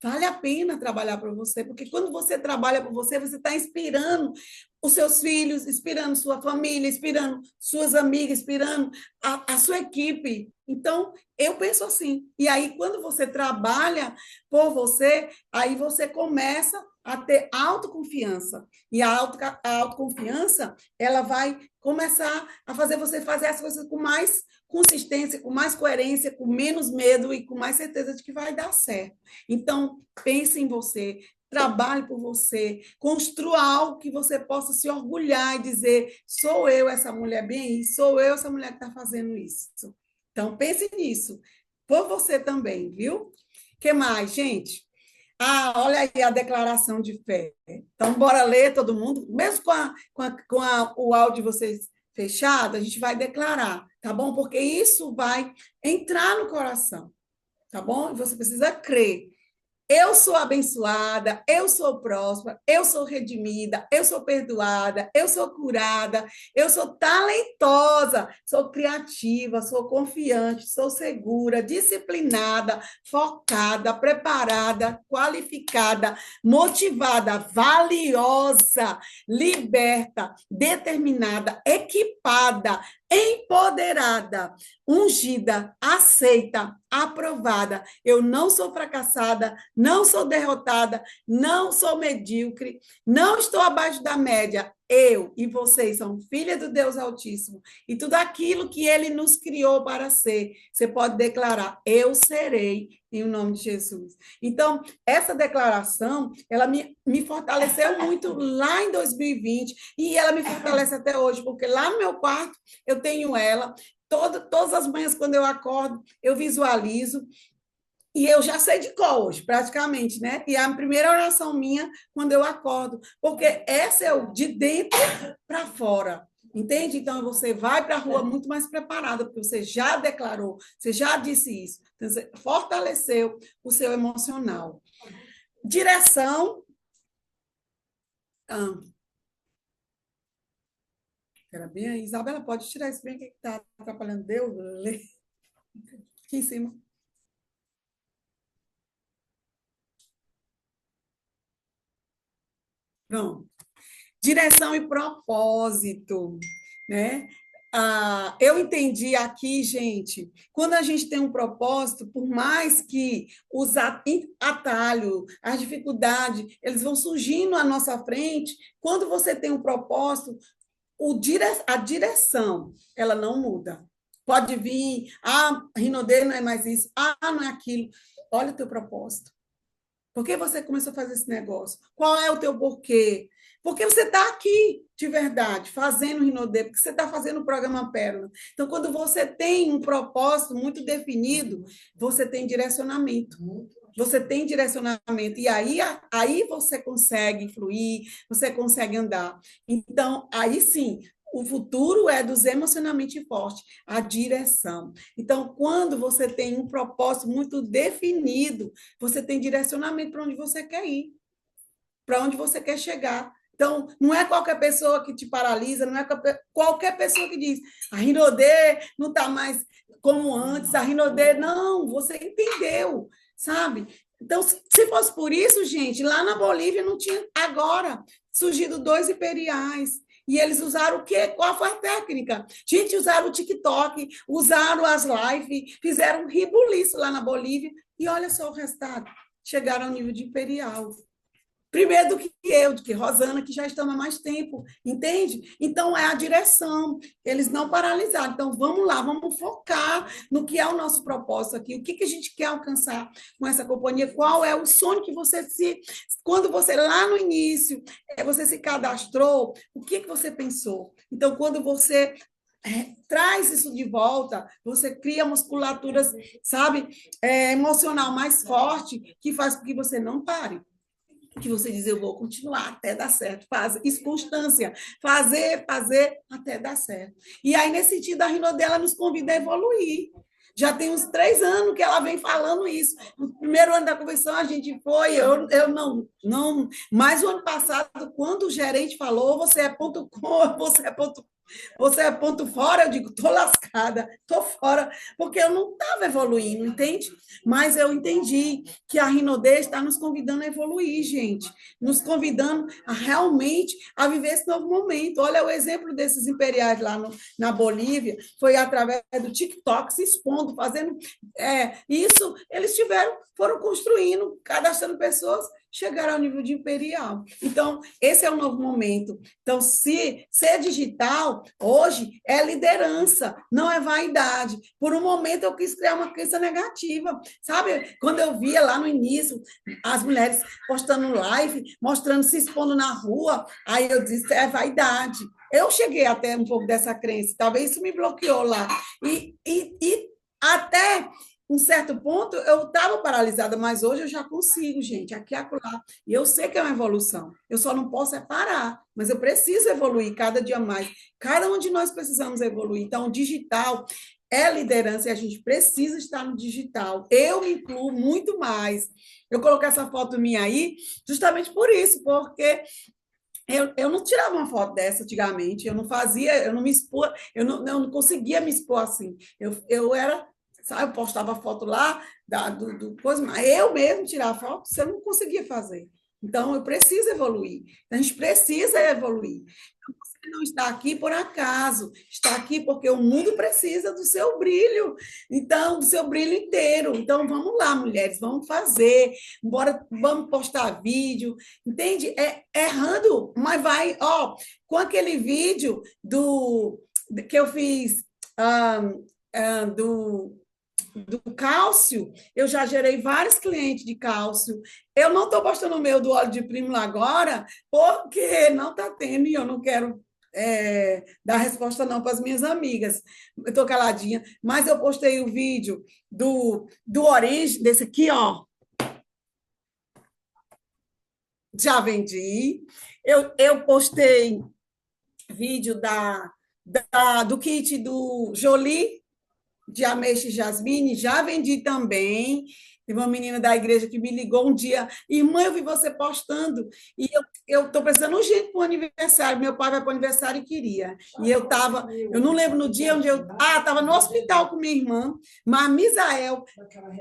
vale a pena trabalhar para você, porque quando você trabalha por você, você está inspirando os seus filhos, inspirando sua família, inspirando suas amigas, inspirando a sua equipe. Então, eu penso assim. E aí, quando você trabalha por você, aí você começa a ter autoconfiança. E a autoconfiança, ela vai começar a fazer você fazer as coisas com mais consistência, com mais coerência, com menos medo e com mais certeza de que vai dar certo. Então, pense em você, trabalhe por você, construa algo que você possa se orgulhar e dizer: sou eu essa mulher bem aí, sou eu essa mulher que está fazendo isso. Então, pense nisso, por você também, viu? O que mais, gente? Olha aí a declaração de fé. Então, bora ler todo mundo, mesmo com o áudio de vocês fechado, a gente vai declarar, tá bom? Porque isso vai entrar no coração, tá bom? Você precisa crer. Eu sou abençoada, eu sou próspera, eu sou redimida, eu sou perdoada, eu sou curada, eu sou talentosa, sou criativa, sou confiante, sou segura, disciplinada, focada, preparada, qualificada, motivada, valiosa, liberta, determinada, equipada, empoderada, ungida, aceita, aprovada. Eu não sou fracassada, não sou derrotada, não sou medíocre, não estou abaixo da média. Eu e vocês são filha do Deus Altíssimo. E tudo aquilo que Ele nos criou para ser, você pode declarar: eu serei, em nome de Jesus. Então, essa declaração, ela me fortaleceu muito lá em 2020 e ela me fortalece até hoje, porque lá no meu quarto eu tenho ela. Todas as manhãs, quando eu acordo, eu visualizo. E eu já sei de cor hoje, praticamente, né? E a primeira oração minha quando eu acordo, porque essa é o de dentro para fora. Entende? Então você vai para a rua muito mais preparada, porque você já declarou, você já disse isso. Então, você fortaleceu o seu emocional. Direção. Era bem aí. Isabela, pode tirar isso bem que está atrapalhando. Deus, aqui em cima. Pronto. Direção e propósito, né? eu entendi aqui, gente, quando a gente tem um propósito, por mais que os atalhos, as dificuldades, eles vão surgindo à nossa frente, quando você tem um propósito, a direção, ela não muda. Pode vir, Rinodê não é mais isso, não é aquilo. Olha o teu propósito. Por que você começou a fazer esse negócio? Qual é o teu porquê? Porque você está aqui, de verdade, fazendo Rinodê, porque você está fazendo o programa Pérola. Então, quando você tem um propósito muito definido, você tem direcionamento. Você tem direcionamento. E aí você consegue fluir, você consegue andar. Então, aí sim, o futuro é dos emocionalmente fortes, a direção. Então, quando você tem um propósito muito definido, você tem direcionamento para onde você quer ir, para onde você quer chegar. Então, não é qualquer pessoa que te paralisa, não é qualquer pessoa que diz a Rinodê não está mais como antes, a Rinodê, não, você entendeu, sabe? Então, se fosse por isso, gente, lá na Bolívia não tinha agora surgido 2 imperiais. E eles usaram o quê? Qual foi a técnica? Gente, usaram o TikTok, usaram as lives, fizeram um ribuliço lá na Bolívia, e olha só o resultado. Chegaram ao nível de imperial. Primeiro do que eu, do que Rosana, que já estamos há mais tempo, entende? Então, é a direção, eles não paralisaram. Então, vamos lá, vamos focar no que é o nosso propósito aqui, o que a gente quer alcançar com essa companhia, qual é o sonho que você quando você, lá no início, você se cadastrou, o que você pensou? Então, quando você traz isso de volta, você cria musculaturas, sabe, emocional mais forte, que faz com que você não pare. Que você diz, eu vou continuar até dar certo. Isso, constância. Fazer até dar certo. E aí, nesse sentido, a Rinodê, ela nos convida a evoluir. Já tem uns 3 anos que ela vem falando isso. No primeiro ano da convenção, a gente foi, eu não. Mas o ano passado, quando o gerente falou, você é ponto com, você é ponto fora, eu digo, tô lascada, tô fora, porque eu não estava evoluindo, entende? Mas eu entendi que a Rinodê está nos convidando a evoluir, gente, nos convidando a realmente a viver esse novo momento. Olha o exemplo desses imperiais lá na Bolívia, foi através do TikTok se expondo, fazendo isso, eles foram construindo, cadastrando pessoas, chegaram ao nível de imperial. Então, esse é o novo momento. Então, se ser digital, hoje, é liderança, não é vaidade. Por um momento, eu quis criar uma crença negativa. Sabe, quando eu via lá no início, as mulheres postando live, mostrando, se expondo na rua, aí eu disse, é vaidade. Eu cheguei até um pouco dessa crença, talvez isso me bloqueou lá. E até um certo ponto, eu estava paralisada, mas hoje eu já consigo, gente, aqui e acolá. E eu sei que é uma evolução. Eu só não posso parar, mas eu preciso evoluir cada dia mais. Cada um de nós precisamos evoluir. Então, o digital é liderança e a gente precisa estar no digital. Eu me incluo muito mais. Eu coloquei essa foto minha aí justamente por isso, porque eu não tirava uma foto dessa antigamente, eu não fazia, eu não me expor, eu não conseguia me expor assim. Eu era, sabe, eu postava foto lá do coisa, mas eu mesmo tirar foto, você não conseguia fazer. Então, eu preciso evoluir. A gente precisa evoluir. Você não está aqui por acaso, está aqui porque o mundo precisa do seu brilho, então, do seu brilho inteiro. Então, vamos lá, mulheres, vamos fazer, vamos postar vídeo, entende? Errando, mas vai, com aquele vídeo que eu fiz do cálcio, eu já gerei vários clientes de cálcio. Eu não estou postando o meu do óleo de prímula agora, porque não está tendo e eu não quero dar resposta não para as minhas amigas. Eu estou caladinha, mas eu postei o vídeo do Orange, desse aqui, ó. Já vendi. Eu postei vídeo do kit do Jolie, de ameixa e jasmine, já vendi também. Teve uma menina da igreja que me ligou um dia, irmã, eu vi você postando, e eu estou precisando urgente para o aniversário, meu pai vai para o aniversário e queria. E eu não lembro no dia onde estava no hospital com minha irmã, mas Misael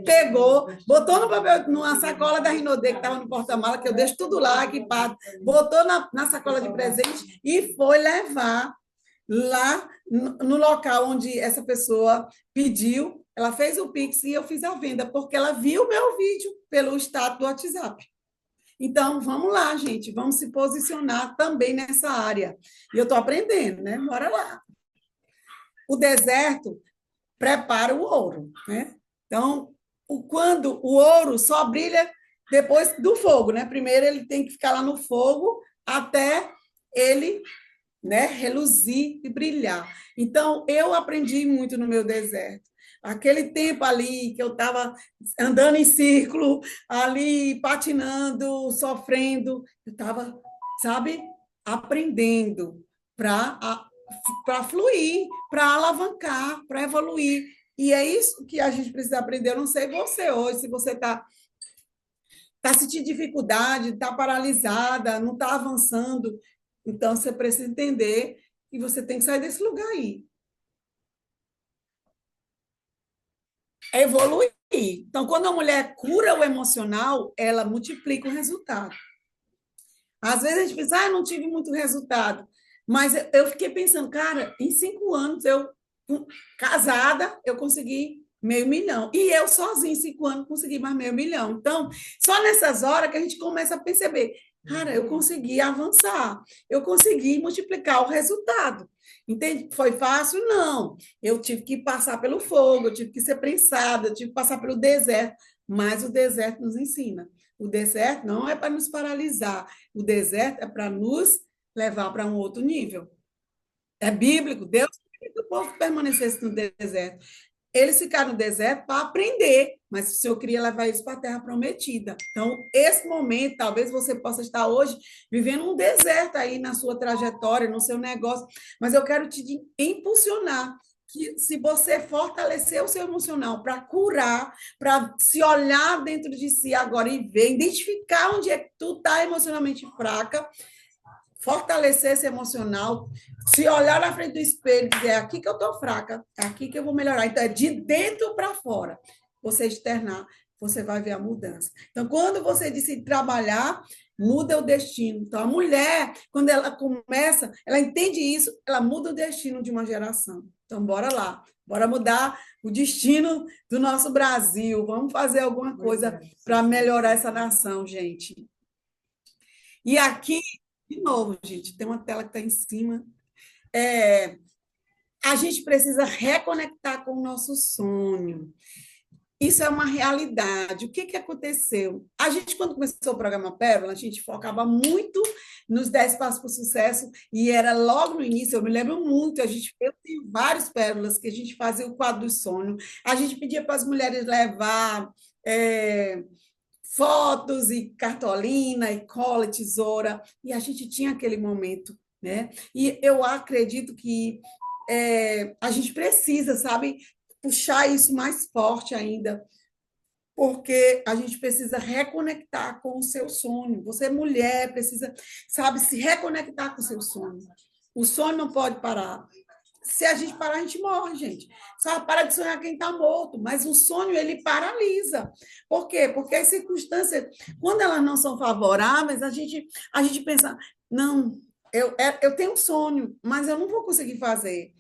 pegou, botou no papel, numa sacola da Rinodê, que estava no porta-mala, que eu deixo tudo lá, equipado, botou na sacola de presente e foi levar lá no local onde essa pessoa pediu, ela fez o Pix e eu fiz a venda, porque ela viu o meu vídeo pelo status do WhatsApp. Então, vamos lá, gente, vamos se posicionar também nessa área. E eu estou aprendendo, né? Bora lá. O deserto prepara o ouro, né? Então, quando o ouro só brilha depois do fogo, né? Primeiro ele tem que ficar lá no fogo até ele, né, reluzir e brilhar. Então, eu aprendi muito no meu deserto. Aquele tempo ali que eu estava andando em círculo, ali patinando, sofrendo, eu estava, sabe, aprendendo para fluir, para alavancar, para evoluir. E é isso que a gente precisa aprender. Eu não sei você hoje, se você está sentindo dificuldade, está paralisada, não está avançando. Então, você precisa entender que você tem que sair desse lugar aí. É evoluir. Então, quando a mulher cura o emocional, ela multiplica o resultado. Às vezes a gente pensa, não tive muito resultado. Mas eu fiquei pensando, cara, em 5 anos, casada, eu consegui 500 mil. E eu sozinha, em 5 anos, consegui mais 500 mil. Então, só nessas horas que a gente começa a perceber, cara, eu consegui avançar, eu consegui multiplicar o resultado. Entende? Foi fácil? Não. Eu tive que passar pelo fogo, eu tive que ser prensada, eu tive que passar pelo deserto. Mas o deserto nos ensina. O deserto não é para nos paralisar, o deserto é para nos levar para um outro nível. É bíblico, Deus queria que o povo permanecesse no deserto. Eles ficaram no deserto para aprender, mas o Senhor queria levar eles para a terra prometida. Então, esse momento, talvez você possa estar hoje vivendo um deserto aí na sua trajetória, no seu negócio, mas eu quero te impulsionar que se você fortalecer o seu emocional para curar, para se olhar dentro de si agora e ver, identificar onde é que tu está emocionalmente fraca, fortalecer esse emocional, se olhar na frente do espelho e dizer, é aqui que eu estou fraca, é aqui que eu vou melhorar. Então, é de dentro para fora. Você externar, você vai ver a mudança. Então, quando você decide trabalhar, muda o destino. Então, a mulher, quando ela começa, ela entende isso, ela muda o destino de uma geração. Então, bora lá. Bora mudar o destino do nosso Brasil. Vamos fazer alguma coisa para melhorar essa nação, gente. E aqui, de novo, gente, tem uma tela que está em cima. A gente precisa reconectar com o nosso sonho. Isso é uma realidade. O que, que aconteceu? A gente, quando começou o programa Pérola, a gente focava muito nos 10 passos para o sucesso, e era logo no início, eu me lembro muito, eu tenho vários pérolas que a gente fazia o quadro do sonho, a gente pedia para as mulheres levar fotos e cartolina, e cola, e tesoura, e a gente tinha aquele momento, né? E eu acredito que a gente precisa, sabe, puxar isso mais forte ainda, porque a gente precisa reconectar com o seu sonho. Você é mulher, precisa, sabe, se reconectar com o seu sonho. O sonho não pode parar. Se a gente parar, a gente morre, gente. Só para de sonhar quem está morto, mas o sonho, ele paralisa. Por quê? Porque as circunstâncias, quando elas não são favoráveis, a gente pensa, não, eu tenho um sonho, mas eu não vou conseguir fazer,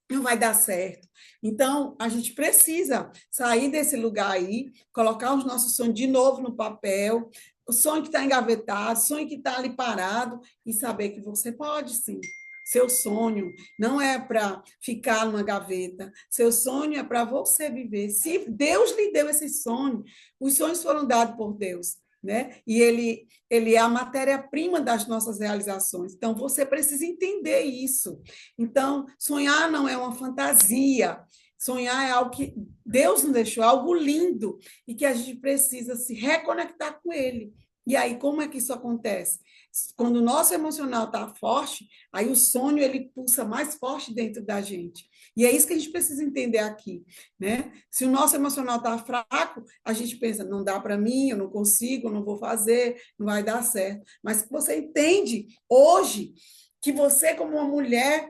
não vai dar certo. Então, a gente precisa sair desse lugar aí, colocar os nossos sonhos de novo no papel, o sonho que está engavetado, o sonho que está ali parado, e saber que você pode, sim. Seu sonho não é para ficar numa gaveta, seu sonho é para você viver. Se Deus lhe deu esse sonho, os sonhos foram dados por Deus, né? E ele é a matéria-prima das nossas realizações. Então, você precisa entender isso. Então, sonhar não é uma fantasia. Sonhar é algo que Deus nos deixou, algo lindo, e que a gente precisa se reconectar com ele. E aí, como é que isso acontece? Quando o nosso emocional está forte, aí o sonho ele pulsa mais forte dentro da gente. E é isso que a gente precisa entender aqui, né? Se o nosso emocional está fraco, a gente pensa, não dá para mim, eu não consigo, eu não vou fazer, não vai dar certo. Mas você entende hoje que você, como uma mulher,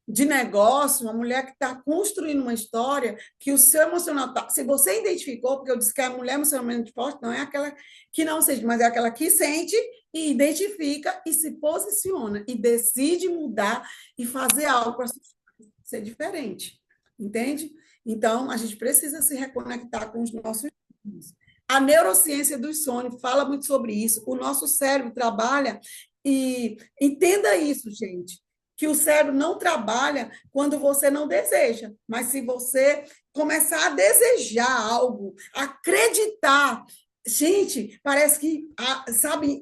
de negócio, uma mulher que está construindo uma história que o seu emocional tá, se você identificou, porque eu disse que a mulher emocionalmente forte não é aquela que não sente, mas é aquela que sente e identifica e se posiciona e decide mudar e fazer algo para ser diferente, entende? Então, a gente precisa se reconectar com os nossos sonhos. A neurociência dos sonhos fala muito sobre isso. O nosso cérebro trabalha e entenda isso, gente, que o cérebro não trabalha quando você não deseja, mas se você começar a desejar algo, acreditar, gente, parece que, sabe,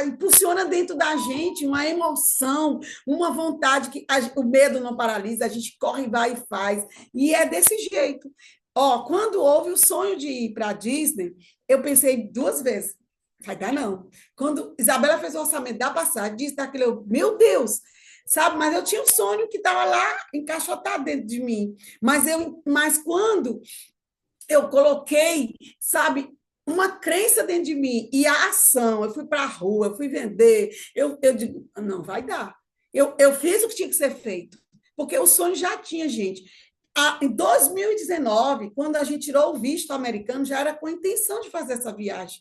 impulsiona dentro da gente uma emoção, uma vontade que o medo não paralisa, a gente corre, vai e faz. E é desse jeito. Ó, quando houve o sonho de ir para a Disney, eu pensei duas vezes. Vai dar não. Quando Isabela fez o orçamento da passagem, disse daquele, meu Deus, sabe? Mas eu tinha um sonho que estava lá encaixotado dentro de mim. Mas quando eu coloquei, sabe, uma crença dentro de mim e a ação, eu fui para a rua, eu fui vender, eu digo, não vai dar. Eu fiz o que tinha que ser feito, porque o sonho já tinha, gente. Em 2019, quando a gente tirou o visto americano, já era com a intenção de fazer essa viagem.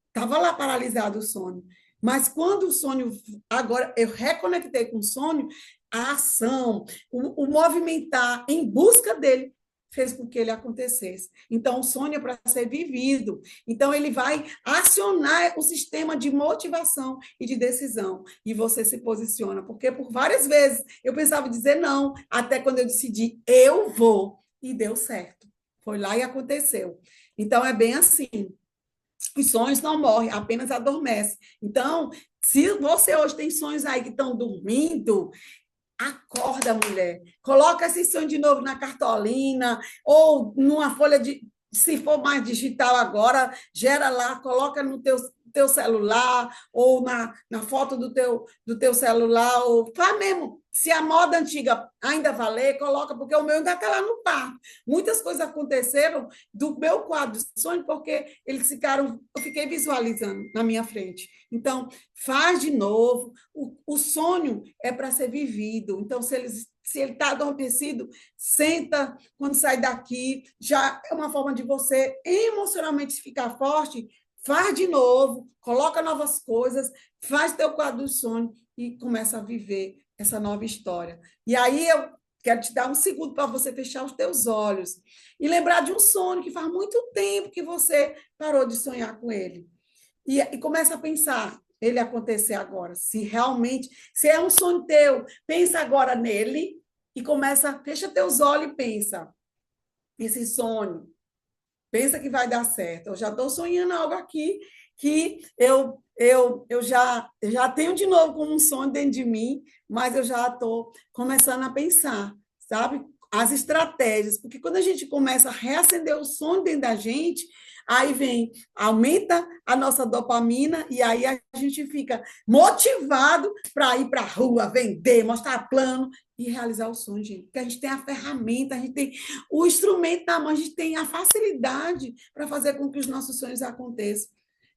Estava lá paralisado o sonho. Mas quando o sonho, agora eu reconectei com o sonho, a ação, o movimentar em busca dele, fez com que ele acontecesse. Então, o sonho é para ser vivido. Então, ele vai acionar o sistema de motivação e de decisão. E você se posiciona. Porque por várias vezes eu pensava dizer não, até quando eu decidi, eu vou. E deu certo. Foi lá e aconteceu. Então, é bem assim. Os sonhos não morrem, apenas adormecem. Então, se você hoje tem sonhos aí que estão dormindo, acorda, mulher. Coloca esse sonho de novo na cartolina ou numa folha de. Se for mais digital agora, gera lá, coloca no teu celular ou na foto do teu celular, ou faz mesmo. Se a moda antiga ainda valer, coloca, porque o meu ainda está lá no parque. Muitas coisas aconteceram do meu quadro de sonho, porque eles ficaram, eu fiquei visualizando na minha frente. Então, faz de novo. O sonho é para ser vivido. Então, se ele está adormecido, senta quando sai daqui. Já é uma forma de você emocionalmente ficar forte. Faz de novo, coloca novas coisas, faz teu quadro do sonho e começa a viver essa nova história. E aí eu quero te dar um segundo para você fechar os teus olhos e lembrar de um sonho que faz muito tempo que você parou de sonhar com ele. E começa a pensar, ele acontecer agora. Se realmente, se é um sonho teu, pensa agora nele e começa, fecha teus olhos e pensa, esse sonho, pensa que vai dar certo. Eu já estou sonhando algo aqui que eu já tenho de novo como um sonho dentro de mim, mas eu já estou começando a pensar, sabe? As estratégias, porque quando a gente começa a reacender o sonho dentro da gente, aí vem, aumenta a nossa dopamina e aí a gente fica motivado para ir para a rua, vender, mostrar plano e realizar o sonho, gente. Porque a gente tem a ferramenta, a gente tem o instrumento na mão, a gente tem a facilidade para fazer com que os nossos sonhos aconteçam.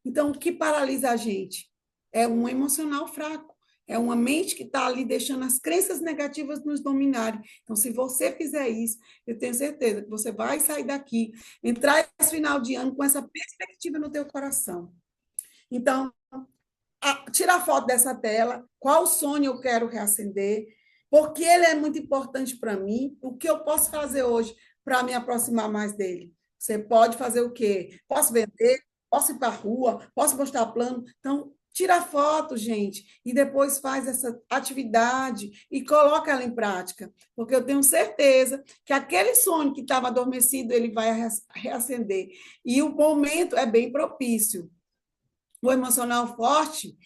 Então, o que paralisa a gente? É um emocional fraco. É uma mente que está ali deixando as crenças negativas nos dominarem. Então, se você fizer isso, eu tenho certeza que você vai sair daqui, entrar esse final de ano com essa perspectiva no teu coração. Então, tira a foto dessa tela, qual sonho eu quero reacender, porque ele é muito importante para mim, o que eu posso fazer hoje para me aproximar mais dele. Você pode fazer o quê? Posso vender, posso ir para a rua, posso mostrar plano. Então, tira a foto, gente, e depois faz essa atividade e coloca ela em prática, porque eu tenho certeza que aquele sonho que estava adormecido, ele vai reacender. E o momento é bem propício. O emocional forte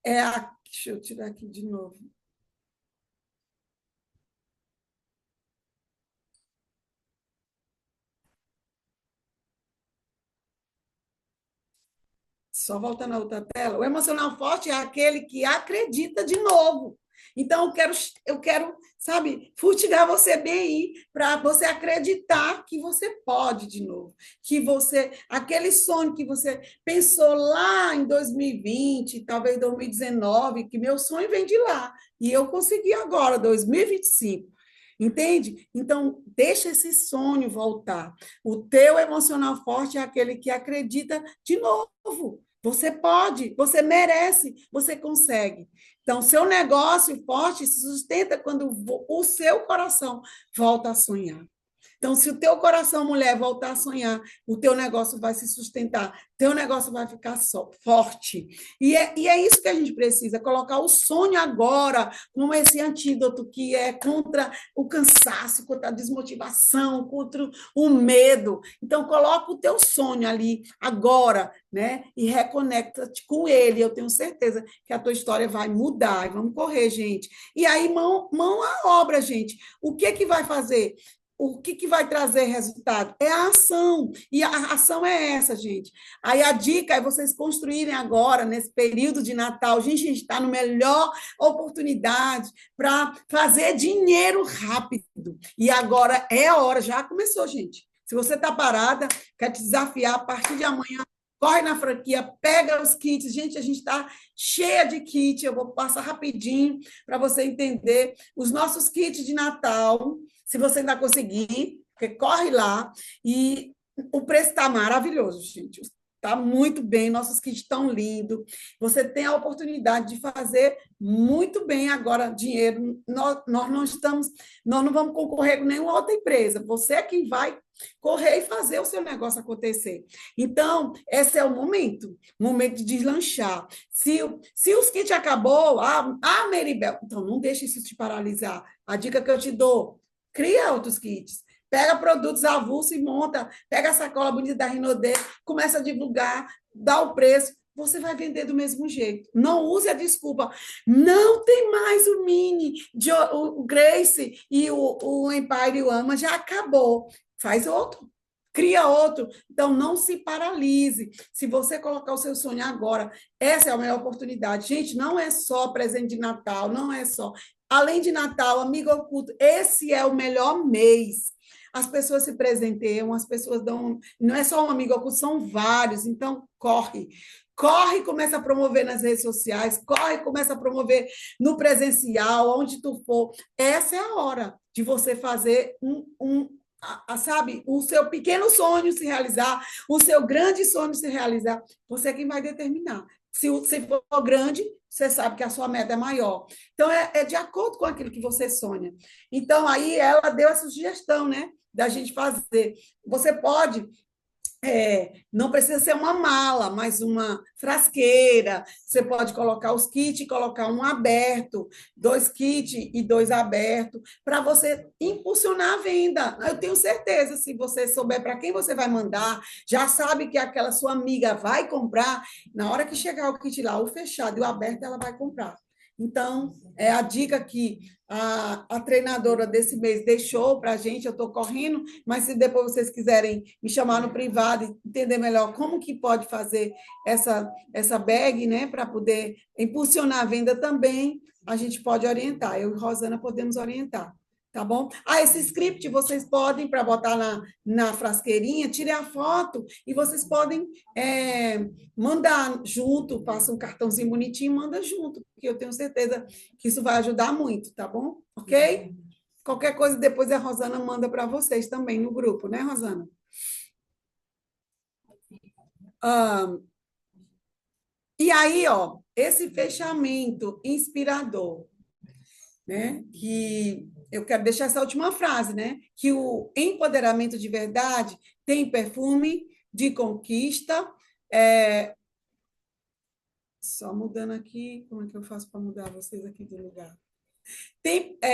deixa eu tirar aqui de novo. Só voltando à outra tela. O emocional forte é aquele que acredita de novo. Então, sabe, fustigar você bem aí, para você acreditar que você pode de novo, aquele sonho que você pensou lá em 2020, talvez 2019, que meu sonho vem de lá, e eu consegui agora, 2025. Entende? Então, deixa esse sonho voltar. O teu emocional forte é aquele que acredita de novo. Você pode, você merece, você consegue. Então, seu negócio forte se sustenta quando o seu coração volta a sonhar. Então, se o teu coração, mulher, voltar a sonhar, o teu negócio vai se sustentar, teu negócio vai ficar forte. E é isso que a gente precisa, colocar o sonho agora como esse antídoto que é contra o cansaço, contra a desmotivação, contra o medo. Então, coloca o teu sonho ali agora, né? E reconecta-te com ele. Eu tenho certeza que a tua história vai mudar. E vamos correr, gente. E aí, mão à obra, gente. O que vai fazer? O que vai trazer resultado? É a ação. E a ação é essa, gente. Aí a dica é vocês construírem agora, nesse período de Natal. Gente, a gente está na melhor oportunidade para fazer dinheiro rápido. E agora é a hora, já começou, gente. Se você está parada, quer te desafiar, a partir de amanhã, corre na franquia, pega os kits. Gente, a gente está cheia de kit. Eu vou passar rapidinho para você entender. Os nossos kits de Natal, se você ainda conseguir, corre lá. E o preço está maravilhoso, gente. Está muito bem, nossos kits estão lindos. Você tem a oportunidade de fazer muito bem agora dinheiro. Nós não vamos concorrer com nenhuma outra empresa. Você é quem vai correr e fazer o seu negócio acontecer. Então, esse é o momento de deslanchar. Se os kits acabou, Meribel, então não deixe isso te paralisar. A dica que eu te dou, cria outros kits. Pega produtos avulsos e monta, pega a sacola bonita da Rinodê, começa a divulgar, dá o preço, você vai vender do mesmo jeito. Não use a desculpa. Não tem mais o Mini, o Grace e o Empire e o Ama, já acabou. Faz outro, cria outro. Então, não se paralise. Se você colocar o seu sonho agora, essa é a melhor oportunidade. Gente, não é só presente de Natal, não é só. Além de Natal, amigo oculto, esse é o melhor mês. As pessoas se presenteiam, as pessoas dão. Não é só um amigo oculto, são vários. Então, corre. Corre e começa a promover nas redes sociais, corre e começa a promover no presencial, onde tu for. Essa é a hora de você fazer sabe, o seu pequeno sonho se realizar, o seu grande sonho se realizar. Você é quem vai determinar. Se for grande, você sabe que a sua meta é maior. Então, é de acordo com aquilo que você sonha. Então, aí ela deu essa sugestão, né? Da gente fazer. Você pode não precisa ser uma mala, mas uma frasqueira. Você pode colocar os kits, colocar um aberto, 2 kits e 2 abertos, para você impulsionar a venda. Eu tenho certeza, se você souber para quem você vai mandar, já sabe que aquela sua amiga vai comprar, na hora que chegar o kit lá, o fechado e o aberto, ela vai comprar. Então, é a dica que a treinadora desse mês deixou para a gente, eu estou correndo, mas se depois vocês quiserem me chamar no privado e entender melhor como que pode fazer essa bag, né, para poder impulsionar a venda também, a gente pode orientar. Eu e Rosana podemos orientar. Tá bom? Esse script vocês podem, para botar na frasqueirinha, tire a foto e vocês podem mandar junto, passa um cartãozinho bonitinho e manda junto, porque eu tenho certeza que isso vai ajudar muito, tá bom? Ok? Qualquer coisa, depois a Rosana manda para vocês também no grupo, né, Rosana? E aí, ó, esse fechamento inspirador, né? Que eu quero deixar essa última frase, né? Que o empoderamento de verdade tem perfume de conquista. Só mudando aqui, como é que eu faço para mudar vocês aqui do lugar?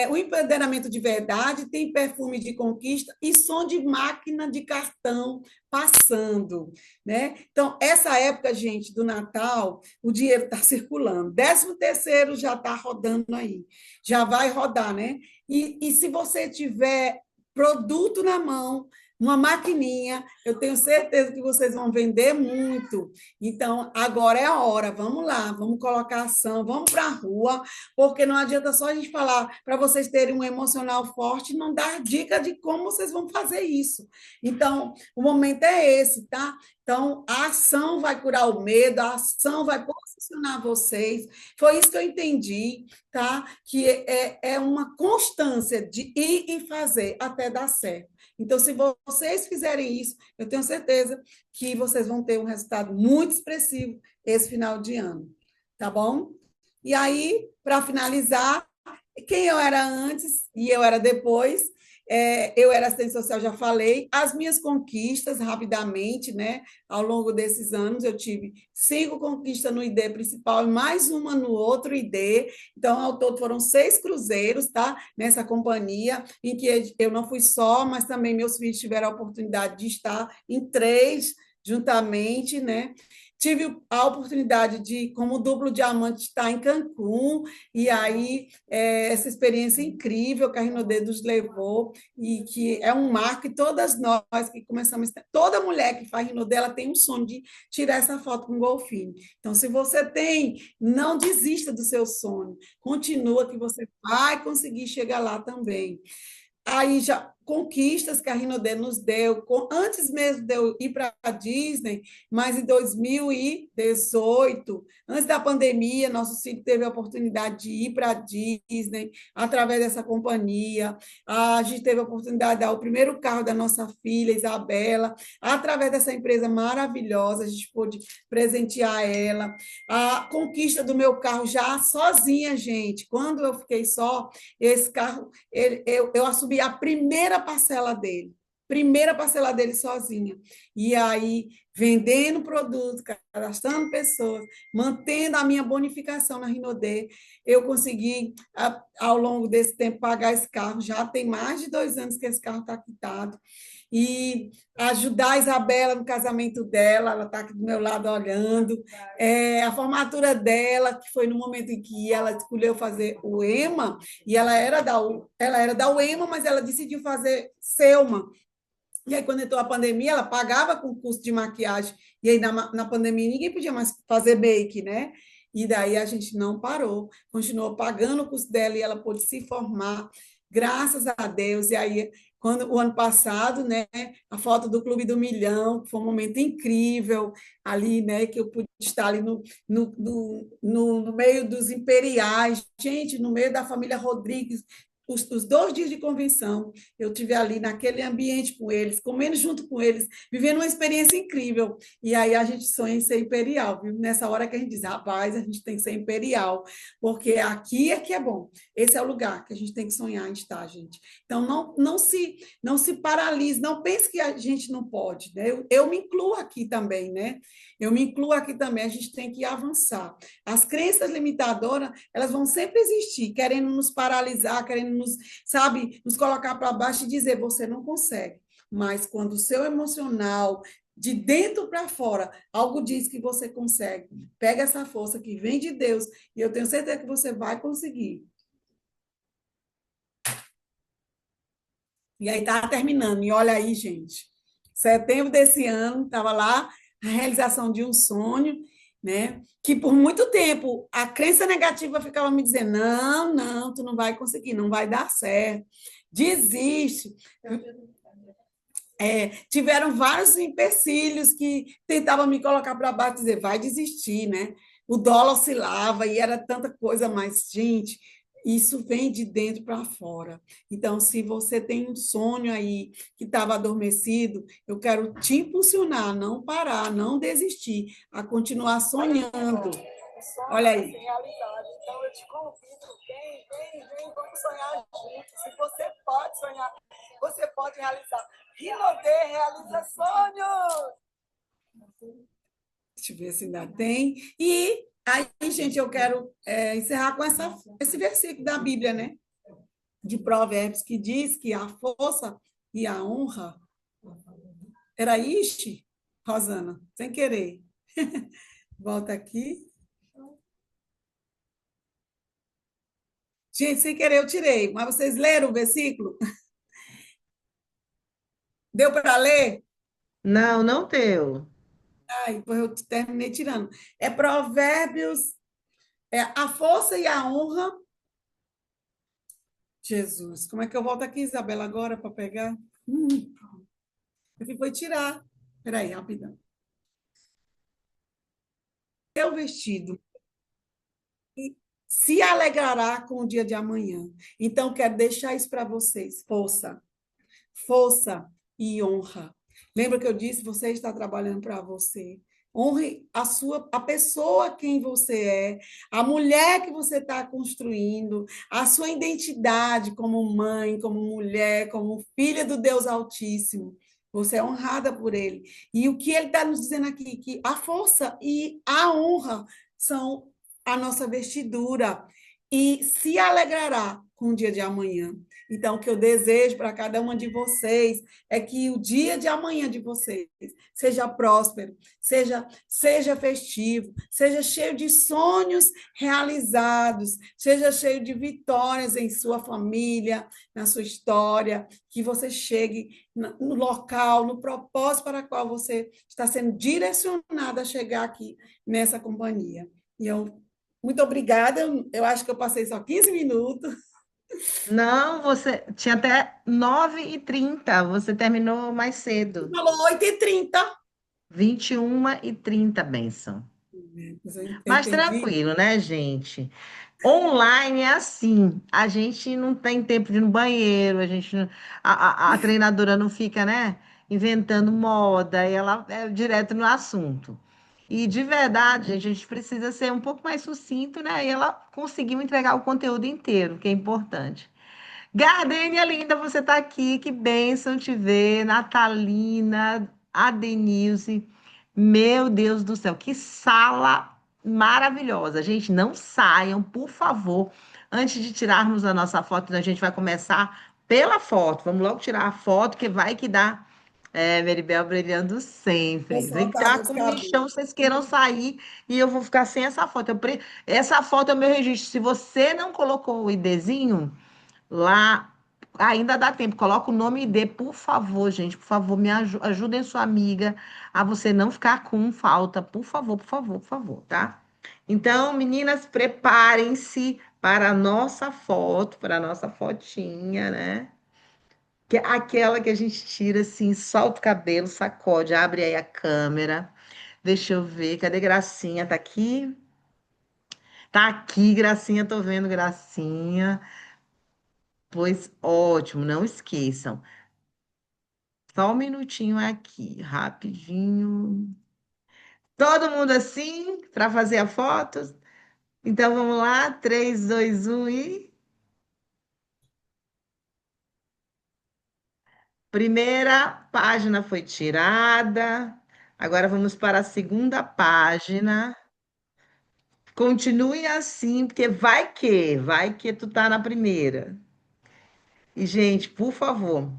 O empoderamento de verdade tem perfume de conquista e som de máquina de cartão passando, né? Então, essa época, gente, do Natal, o dinheiro está circulando. 13º já está rodando aí, já vai rodar, né? E se você tiver produto na mão, uma maquininha, eu tenho certeza que vocês vão vender muito. Então, agora é a hora, vamos lá, vamos colocar ação, vamos para a rua, porque não adianta só a gente falar para vocês terem um emocional forte e não dar dica de como vocês vão fazer isso. Então, o momento é esse, tá? Então, a ação vai curar o medo, a ação vai posicionar vocês. Foi isso que eu entendi, tá? Que é uma constância de ir e fazer até dar certo. Então, se vocês fizerem isso, eu tenho certeza que vocês vão ter um resultado muito expressivo esse final de ano, tá bom? E aí, para finalizar, quem eu era antes e eu era depois, eu era assistente social, já falei. As minhas conquistas, rapidamente, né? Ao longo desses anos, eu tive 5 conquistas no ID principal e mais uma no outro ID. Então, ao todo, foram 6 cruzeiros, tá? Nessa companhia, em que eu não fui só, mas também meus filhos tiveram a oportunidade de estar em 3 juntamente, né? Tive a oportunidade de, como duplo diamante, estar em Cancún, e aí essa experiência incrível que a Rinodê nos levou, e que é um marco, e todas nós que começamos, toda mulher que faz Rinodê, ela tem um sonho de tirar essa foto com um golfinho. Então, se você tem, não desista do seu sonho, continua que você vai conseguir chegar lá também. Aí já conquistas que a Rinodê nos deu, antes mesmo de eu ir para a Disney, mas em 2018, antes da pandemia, nosso filho teve a oportunidade de ir para a Disney através dessa companhia. A gente teve a oportunidade de dar o primeiro carro da nossa filha, Isabela, através dessa empresa maravilhosa, a gente pôde presentear ela. A conquista do meu carro já sozinha, gente. Quando eu fiquei só, esse carro eu assumi a primeira parcela dele sozinha. E aí, vendendo produto, cadastrando pessoas, mantendo a minha bonificação na Rinodê, eu consegui, ao longo desse tempo, pagar esse carro. Já tem mais de 2 anos que esse carro está quitado. E ajudar a Isabela no casamento dela, ela está aqui do meu lado olhando. A formatura dela, que foi no momento em que ela escolheu fazer o EMA, e ela era da UEMA, mas ela decidiu fazer Selma. E aí, quando entrou a pandemia, ela pagava com curso de maquiagem. E aí, na pandemia, ninguém podia mais fazer make, né? E daí a gente não parou, continuou pagando o curso dela e ela pôde se formar, graças a Deus. E aí, quando o ano passado, né, a foto do Clube do Milhão, que foi um momento incrível ali, né, que eu pude estar ali no meio dos imperiais, gente, no meio da família Rodrigues, os 2 dias de convenção, eu tive ali naquele ambiente com eles, comendo junto com eles, vivendo uma experiência incrível. E aí a gente sonha em ser imperial, viu? Nessa hora que a gente diz, rapaz, a gente tem que ser imperial, porque aqui é que é bom. Esse é o lugar que a gente tem que sonhar em estar, gente. Então, não se paralise, não pense que a gente não pode, né? Eu me incluo aqui também, né? Eu me incluo aqui também, a gente tem que avançar. As crenças limitadoras, elas vão sempre existir, querendo nos paralisar, querendo nos, sabe, nos colocar para baixo e dizer, você não consegue. Mas quando o seu emocional, de dentro para fora, algo diz que você consegue, pega essa força que vem de Deus, e eu tenho certeza que você vai conseguir. E aí está terminando, e olha aí, gente, setembro desse ano, estava lá, a realização de um sonho, né? Que por muito tempo a crença negativa ficava me dizendo: não, não, tu não vai conseguir, não vai dar certo, desiste. Tiveram vários empecilhos que tentavam me colocar para baixo, dizer, vai desistir, né? O dólar oscilava e era tanta coisa, mas, gente, isso vem de dentro para fora. Então, se você tem um sonho aí que estava adormecido, eu quero te impulsionar, não parar, não desistir, a continuar sonhando. Olha aí. Então, eu te convido, vem, vamos sonhar juntos. Se você pode sonhar, você pode realizar. Rinodê realiza sonhos! Deixa eu ver se ainda tem. E aí, gente, eu quero encerrar com esse versículo da Bíblia, né? De Provérbios, que diz que a força e a honra. Era isto, Rosana? Sem querer. Volta aqui. Gente, sem querer eu tirei, mas vocês leram o versículo? Deu para ler? Não, não teu. Ai, pois eu terminei tirando. É Provérbios, é a força e a honra. Jesus, como é que eu volto aqui, Isabela, agora para pegar? Eu fui tirar. Peraí, rapidão. Teu vestido se alegrará com o dia de amanhã. Então, quero deixar isso para vocês. Força e honra. Lembra que eu disse, você está trabalhando para você. Honre a pessoa quem você é, a mulher que você está construindo, a sua identidade como mãe, como mulher, como filha do Deus Altíssimo. Você é honrada por ele. E o que ele está nos dizendo aqui, que a força e a honra são a nossa vestidura e se alegrará com o dia de amanhã. Então, o que eu desejo para cada uma de vocês é que o dia de amanhã de vocês seja próspero, seja festivo, seja cheio de sonhos realizados, seja cheio de vitórias em sua família, na sua história, que você chegue no local, no propósito para o qual você está sendo direcionado a chegar aqui nessa companhia. E eu muito obrigada. Eu acho que eu passei só 15 minutos. Não, você tinha até 9h30. Você terminou mais cedo. Falou 8h30. 21h30, bênção. Eu Mas entendi. tranquilo, né, gente? Online é assim, a gente não tem tempo de ir no banheiro, a treinadora não fica, né, inventando moda, e ela é direto no assunto. E de verdade, gente, a gente precisa ser um pouco mais sucinto, né? E ela conseguiu entregar o conteúdo inteiro, que é importante. Gardênia linda, você está aqui, que bênção te ver. Natalina, a Denilze, meu Deus do céu, que sala maravilhosa. Gente, não saiam, por favor, antes de tirarmos a nossa foto, a gente vai começar pela foto. Vamos logo tirar a foto, que vai que dá. É, Meribel brilhando Vou sempre. Vem soltar cá meus com o lixão, cabelos. vocês queiram sair e eu vou ficar sem essa foto. Essa foto é o meu registro. Se você não colocou o IDzinho, lá ainda dá tempo. Coloca o nome e ID, por favor, gente. Por favor, ajudem sua amiga a você não ficar com falta. Por favor, por favor, por favor, tá? Então, meninas, preparem-se para a nossa foto, para a nossa fotinha, né? Que é aquela que a gente tira assim, solta o cabelo, sacode, abre aí a câmera. Deixa eu ver, cadê Gracinha? Tá aqui? Tá aqui, Gracinha, tô vendo Gracinha. Pois ótimo, não esqueçam. Só um minutinho aqui, rapidinho. Todo mundo assim, para fazer a foto? Então vamos lá, 3, 2, 1 e. Primeira página foi tirada. Agora vamos para a segunda página. Continue assim, porque vai que tu tá na primeira. E, gente, por favor,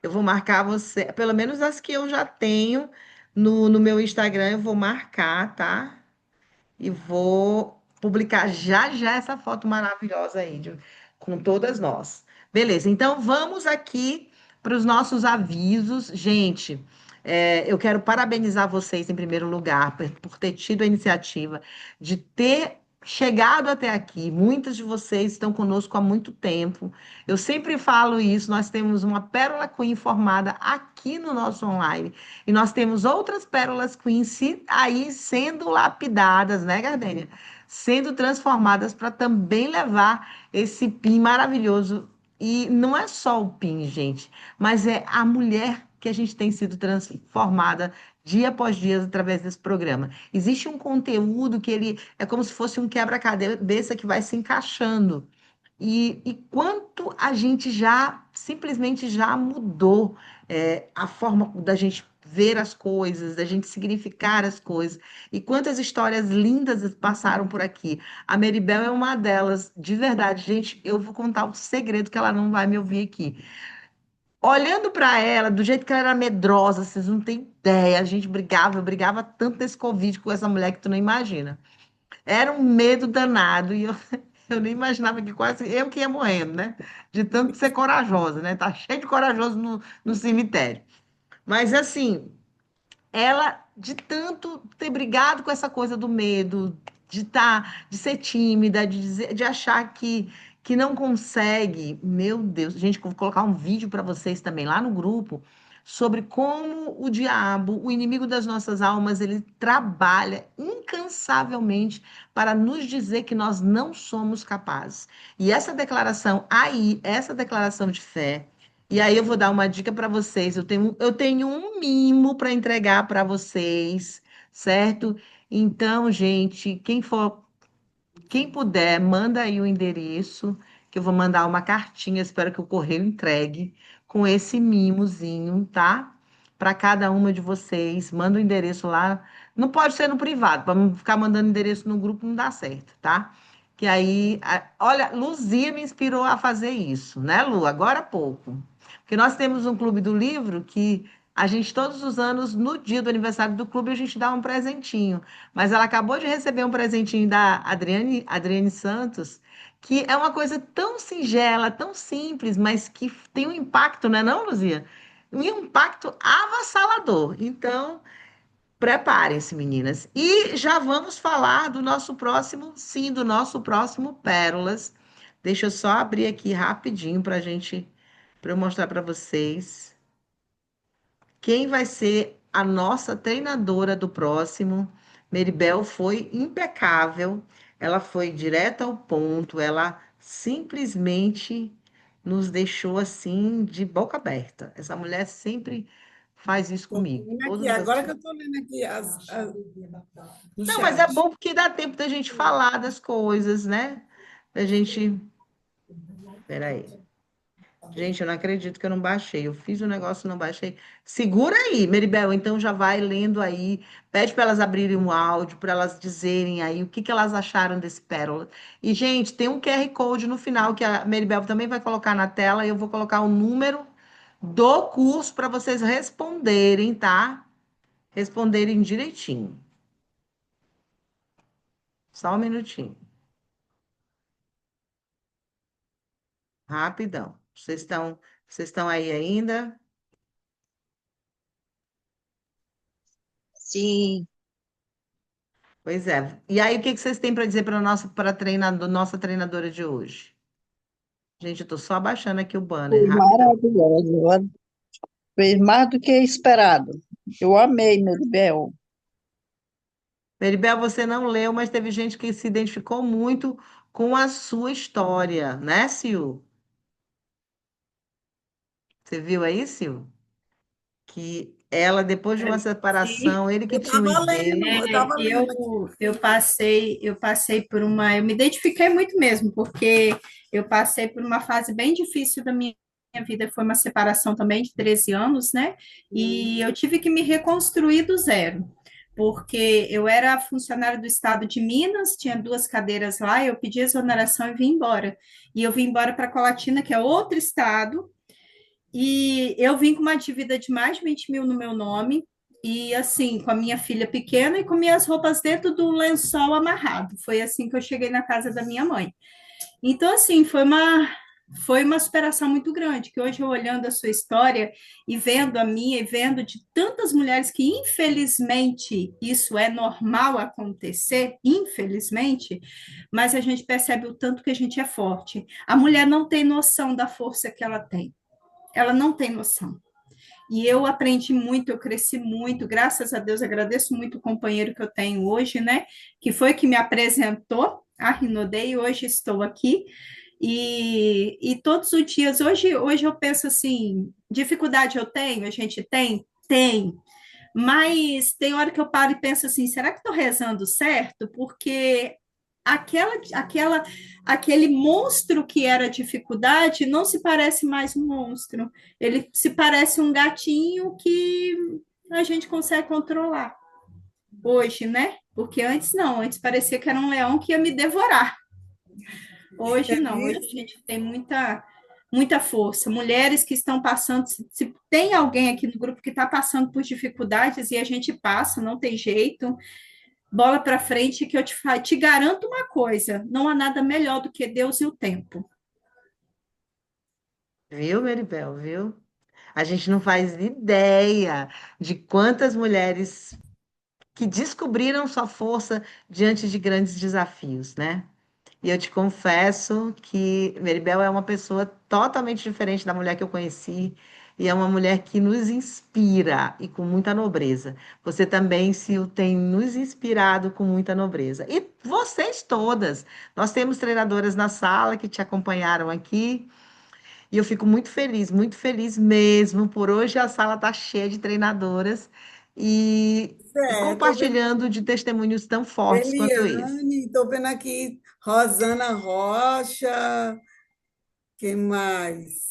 eu vou marcar você, pelo menos as que eu já tenho no meu Instagram, eu vou marcar, tá? E vou publicar já já essa foto maravilhosa aí, com todas nós. Beleza, então vamos aqui para os nossos avisos. Gente, eu quero parabenizar vocês, em primeiro lugar, por ter tido a iniciativa de ter chegado até aqui. Muitas de vocês estão conosco há muito tempo. Eu sempre falo isso, nós temos uma Pérola Queen formada aqui no nosso online. E nós temos outras pérolas Queen aí sendo lapidadas, né, Gardênia? Sendo transformadas para também levar esse PIN maravilhoso. E não é só o PIN, gente, mas é a mulher que a gente tem sido transformada dia após dia através desse programa. Existe um conteúdo que ele é como se fosse um quebra-cabeça que vai se encaixando. E quanto a gente já simplesmente já mudou a forma da gente ver as coisas, da gente significar as coisas, e quantas histórias lindas passaram por aqui. A Meribel é uma delas, de verdade, gente. Eu vou contar um segredo que ela não vai me ouvir aqui. Olhando para ela, do jeito que ela era medrosa, vocês não têm ideia. A gente brigava, eu brigava tanto desse Covid com essa mulher que tu não imagina. Era um medo danado. Eu nem imaginava que quase eu que ia morrendo, né? De tanto ser corajosa, né? Tá cheio de corajoso no cemitério. Mas assim, ela, de tanto ter brigado com essa coisa do medo, de ser tímida, de achar que não consegue, meu Deus, gente, vou colocar um vídeo para vocês também lá no grupo sobre como o diabo, o inimigo das nossas almas, ele trabalha incansavelmente para nos dizer que nós não somos capazes. E essa declaração aí, essa declaração de fé, e aí eu vou dar uma dica para vocês. Eu tenho um mimo para entregar para vocês, certo? Então, gente, quem puder, manda aí o endereço, que eu vou mandar uma cartinha, espero que o correio entregue com esse mimozinho, tá? Para cada uma de vocês, manda o endereço lá. Não pode ser no privado, para não ficar mandando endereço no grupo não dá certo, tá? Que aí, olha, Luzia me inspirou a fazer isso, né, Lu? Agora há pouco. Porque nós temos um clube do livro que a gente, todos os anos, no dia do aniversário do clube, a gente dá um presentinho. Mas ela acabou de receber um presentinho da Adriane Santos, que é uma coisa tão singela, tão simples, mas que tem um impacto, não é não, Luzia? Um impacto avassalador. Então, preparem-se, meninas. E já vamos falar do nosso próximo, sim, do nosso próximo Pérolas. Deixa eu só abrir aqui rapidinho para eu mostrar para vocês. Quem vai ser a nossa treinadora do próximo? Meribel foi impecável, ela foi direta ao ponto, ela simplesmente nos deixou assim de boca aberta. Essa mulher sempre faz isso Estou comigo. vendo aqui, Todas agora as... que eu estou lendo aqui no Não, mas é chat. bom porque dá tempo da gente falar das coisas, né? Da gente. Peraí. Gente, eu não acredito que eu não baixei. Eu fiz o negócio e não baixei. Segura aí, Meribel. Então já vai lendo aí. Pede para elas abrirem um áudio, para elas dizerem aí o que que elas acharam desse pérola. E, gente, tem um QR Code no final que a Meribel também vai colocar na tela. E eu vou colocar o número do curso para vocês responderem, tá? Responderem direitinho. Só um minutinho. Rapidão. Vocês estão aí ainda? Sim, Pois é. E aí, o que que vocês têm para dizer para nossa treinadora de hoje? Gente, eu estou só abaixando aqui o banner, foi rapidão. maravilhosa. Fez mais do que esperado. Eu amei, Maribel. Meribel, você não leu, mas teve gente que se identificou muito com a sua história, né, Sil? Você viu aí, Sil? Que ela, depois de uma Sim, separação, ele que Eu tinha um estava lendo, herdeiro. eu estava lendo aqui. eu passei por uma, eu me identifiquei muito mesmo, porque eu passei por uma fase bem difícil da minha vida, foi uma separação também de 13 anos, né? E eu tive que me reconstruir do zero, porque eu era funcionária do estado de Minas, tinha 2 cadeiras lá, eu pedi exoneração e vim embora. E eu vim embora para Colatina, que é outro estado, e eu vim com uma dívida de mais de 20 mil no meu nome, e assim, com a minha filha pequena e com minhas roupas dentro do lençol amarrado. Foi assim que eu cheguei na casa da minha mãe. Então, assim, foi uma superação muito grande, que hoje eu olhando a sua história e vendo a minha e vendo de tantas mulheres que, infelizmente, isso é normal acontecer, infelizmente, mas a gente percebe o tanto que a gente é forte. A mulher não tem noção da força que ela não tem noção. E eu aprendi muito, eu cresci muito, graças a Deus, agradeço muito o companheiro que eu tenho hoje, né? Que foi que me apresentou a Rinodê e hoje estou aqui. E todos os dias, hoje eu penso assim, dificuldade eu tenho, a gente tem? Tem. Mas tem hora que eu paro e penso assim, será que estou rezando certo? Porque aquele monstro que era a dificuldade não se parece mais um monstro. Ele se parece um gatinho que a gente consegue controlar hoje, né? Porque antes não, antes parecia que era um leão que ia me devorar. Hoje não, hoje a gente tem muita força. Mulheres que estão passando, se tem alguém aqui no grupo que está passando por dificuldades e a gente passa, não tem jeito, bola para frente que eu te garanto uma coisa, não há nada melhor do que Deus e o tempo. Viu, Maribel, viu? A gente não faz ideia de quantas mulheres que descobriram sua força diante de grandes desafios, né? E eu te confesso que Maribel é uma pessoa totalmente diferente da mulher que eu conheci, e é uma mulher que nos inspira e com muita nobreza. Você também, Sil, tem nos inspirado com muita nobreza. E vocês todas. Nós temos treinadoras na sala que te acompanharam aqui, e eu fico muito feliz mesmo. Por hoje a sala está cheia de treinadoras e Estou vendo compartilhando de testemunhos tão fortes quanto esse. Eliane, estou vendo aqui Rosana Rocha, quem mais?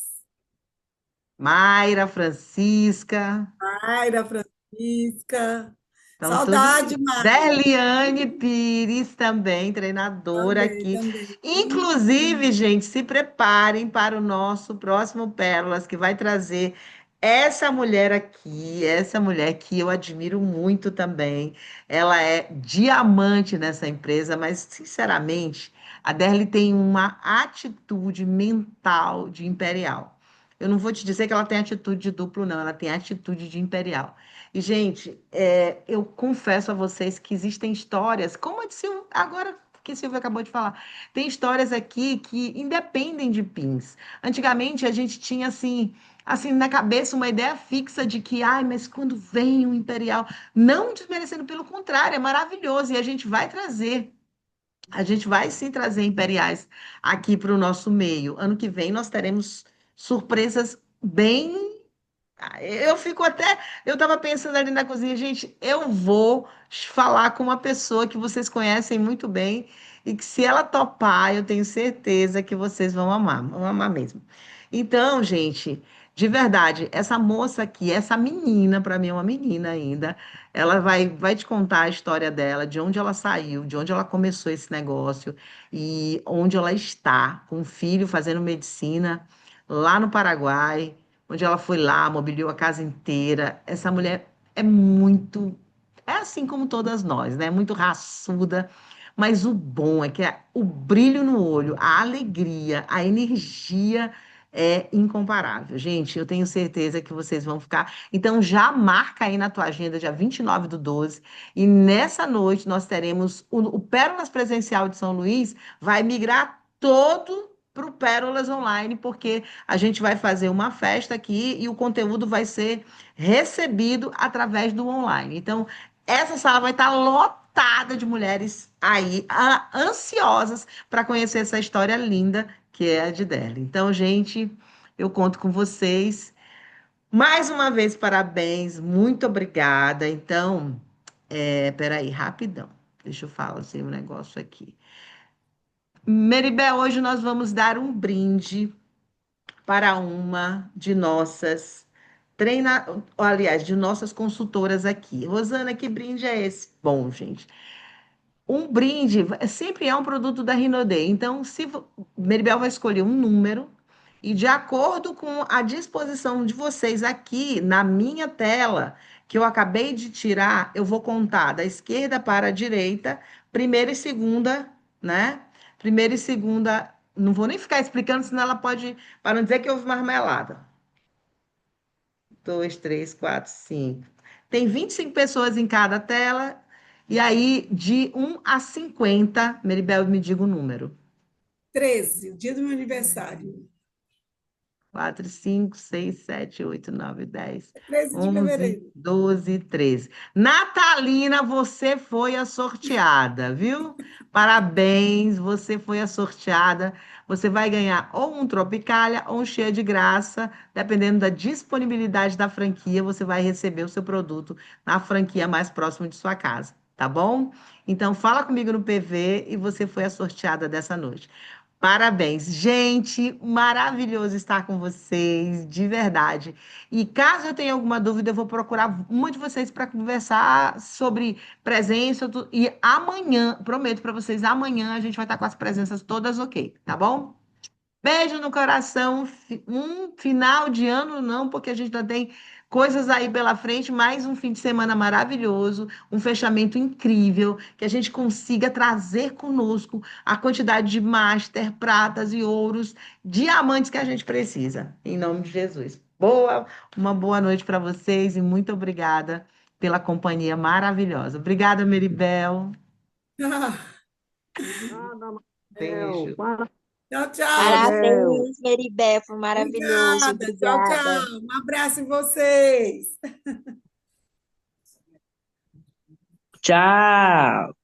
Mayra, Francisca. Mayra Francisca. Então, todos. Saudade, Mayra. Derliane Pires também, treinadora Também, aqui. também. Inclusive, gente, se preparem para o nosso próximo Pérolas, que vai trazer essa mulher aqui, essa mulher que eu admiro muito também. Ela é diamante nessa empresa, mas, sinceramente, a Derli tem uma atitude mental de imperial. Eu não vou te dizer que ela tem atitude de duplo, não, ela tem atitude de imperial. E, gente, eu confesso a vocês que existem histórias, como a de Silvia, agora que Silvia acabou de falar, tem histórias aqui que independem de pins. Antigamente a gente tinha assim na cabeça uma ideia fixa de que, ai, mas quando vem um imperial, não desmerecendo, pelo contrário, é maravilhoso e a gente vai sim trazer imperiais aqui para o nosso meio. Ano que vem nós teremos surpresas bem eu fico até. Eu estava pensando ali na cozinha, gente, eu vou falar com uma pessoa que vocês conhecem muito bem e que, se ela topar, eu tenho certeza que vocês vão amar mesmo. Então, gente, de verdade, essa moça aqui, essa menina, para mim é uma menina ainda, ela vai te contar a história dela, de onde ela saiu, de onde ela começou esse negócio e onde ela está, com o filho fazendo medicina lá no Paraguai onde ela foi lá, mobiliou a casa inteira. Essa mulher é muito, é assim como todas nós, né? Muito raçuda, mas o bom é que o brilho no olho, a alegria, a energia é incomparável. Gente, eu tenho certeza que vocês vão ficar. Então, já marca aí na tua agenda, dia 29/12, e nessa noite nós teremos o Pérolas Presencial de São Luís, vai migrar todo para o Pérolas Online, porque a gente vai fazer uma festa aqui e o conteúdo vai ser recebido através do online. Então, essa sala vai estar lotada de mulheres aí, ansiosas para conhecer essa história linda que é a de Derly. Então, gente, eu conto com vocês. Mais uma vez, parabéns, muito obrigada. Então, peraí, rapidão. Deixa eu falar assim, um negócio aqui. Meribel, hoje nós vamos dar um brinde para uma de nossas aliás, de nossas consultoras aqui. Rosana, que brinde é esse? Bom, gente, um brinde sempre é um produto da Rinodê. Então, se Meribel vai escolher um número e de acordo com a disposição de vocês aqui na minha tela, que eu acabei de tirar, eu vou contar da esquerda para a direita, primeira e segunda, né? Primeira e segunda, não vou nem ficar explicando, senão ela pode, para não dizer que houve marmelada. Dois, três, quatro, cinco. Tem 25 pessoas em cada tela. E aí, de 1 a 50, Meribel, me diga o número. 13, o dia do meu aniversário. 4, 5, 6, 7, 8, 9, 10, 13 de 11, fevereiro. 12, 13. Natalina, você foi a sorteada, viu? Parabéns, você foi a sorteada. Você vai ganhar ou um Tropicália ou um cheia de graça, dependendo da disponibilidade da franquia, você vai receber o seu produto na franquia mais próxima de sua casa, tá bom? Então, fala comigo no PV e você foi a sorteada dessa noite. Parabéns, gente, maravilhoso estar com vocês, de verdade. E caso eu tenha alguma dúvida, eu vou procurar uma de vocês para conversar sobre presença. E amanhã, prometo para vocês, amanhã a gente vai estar com as presenças todas ok, tá bom? Beijo no coração. Um final de ano, não, porque a gente ainda tem coisas aí pela frente, mais um fim de semana maravilhoso, um fechamento incrível, que a gente consiga trazer conosco a quantidade de master, pratas e ouros, diamantes que a gente precisa. Em nome de Jesus. Uma boa noite para vocês e muito obrigada pela companhia maravilhosa. Obrigada, Meribel. Nada, Manuel. Beijo. Tchau, tchau. Manuel. Parabéns, Meribel, foi maravilhoso. Obrigada. Tchau, Obrigada. tchau. Um abraço em vocês. Tchau.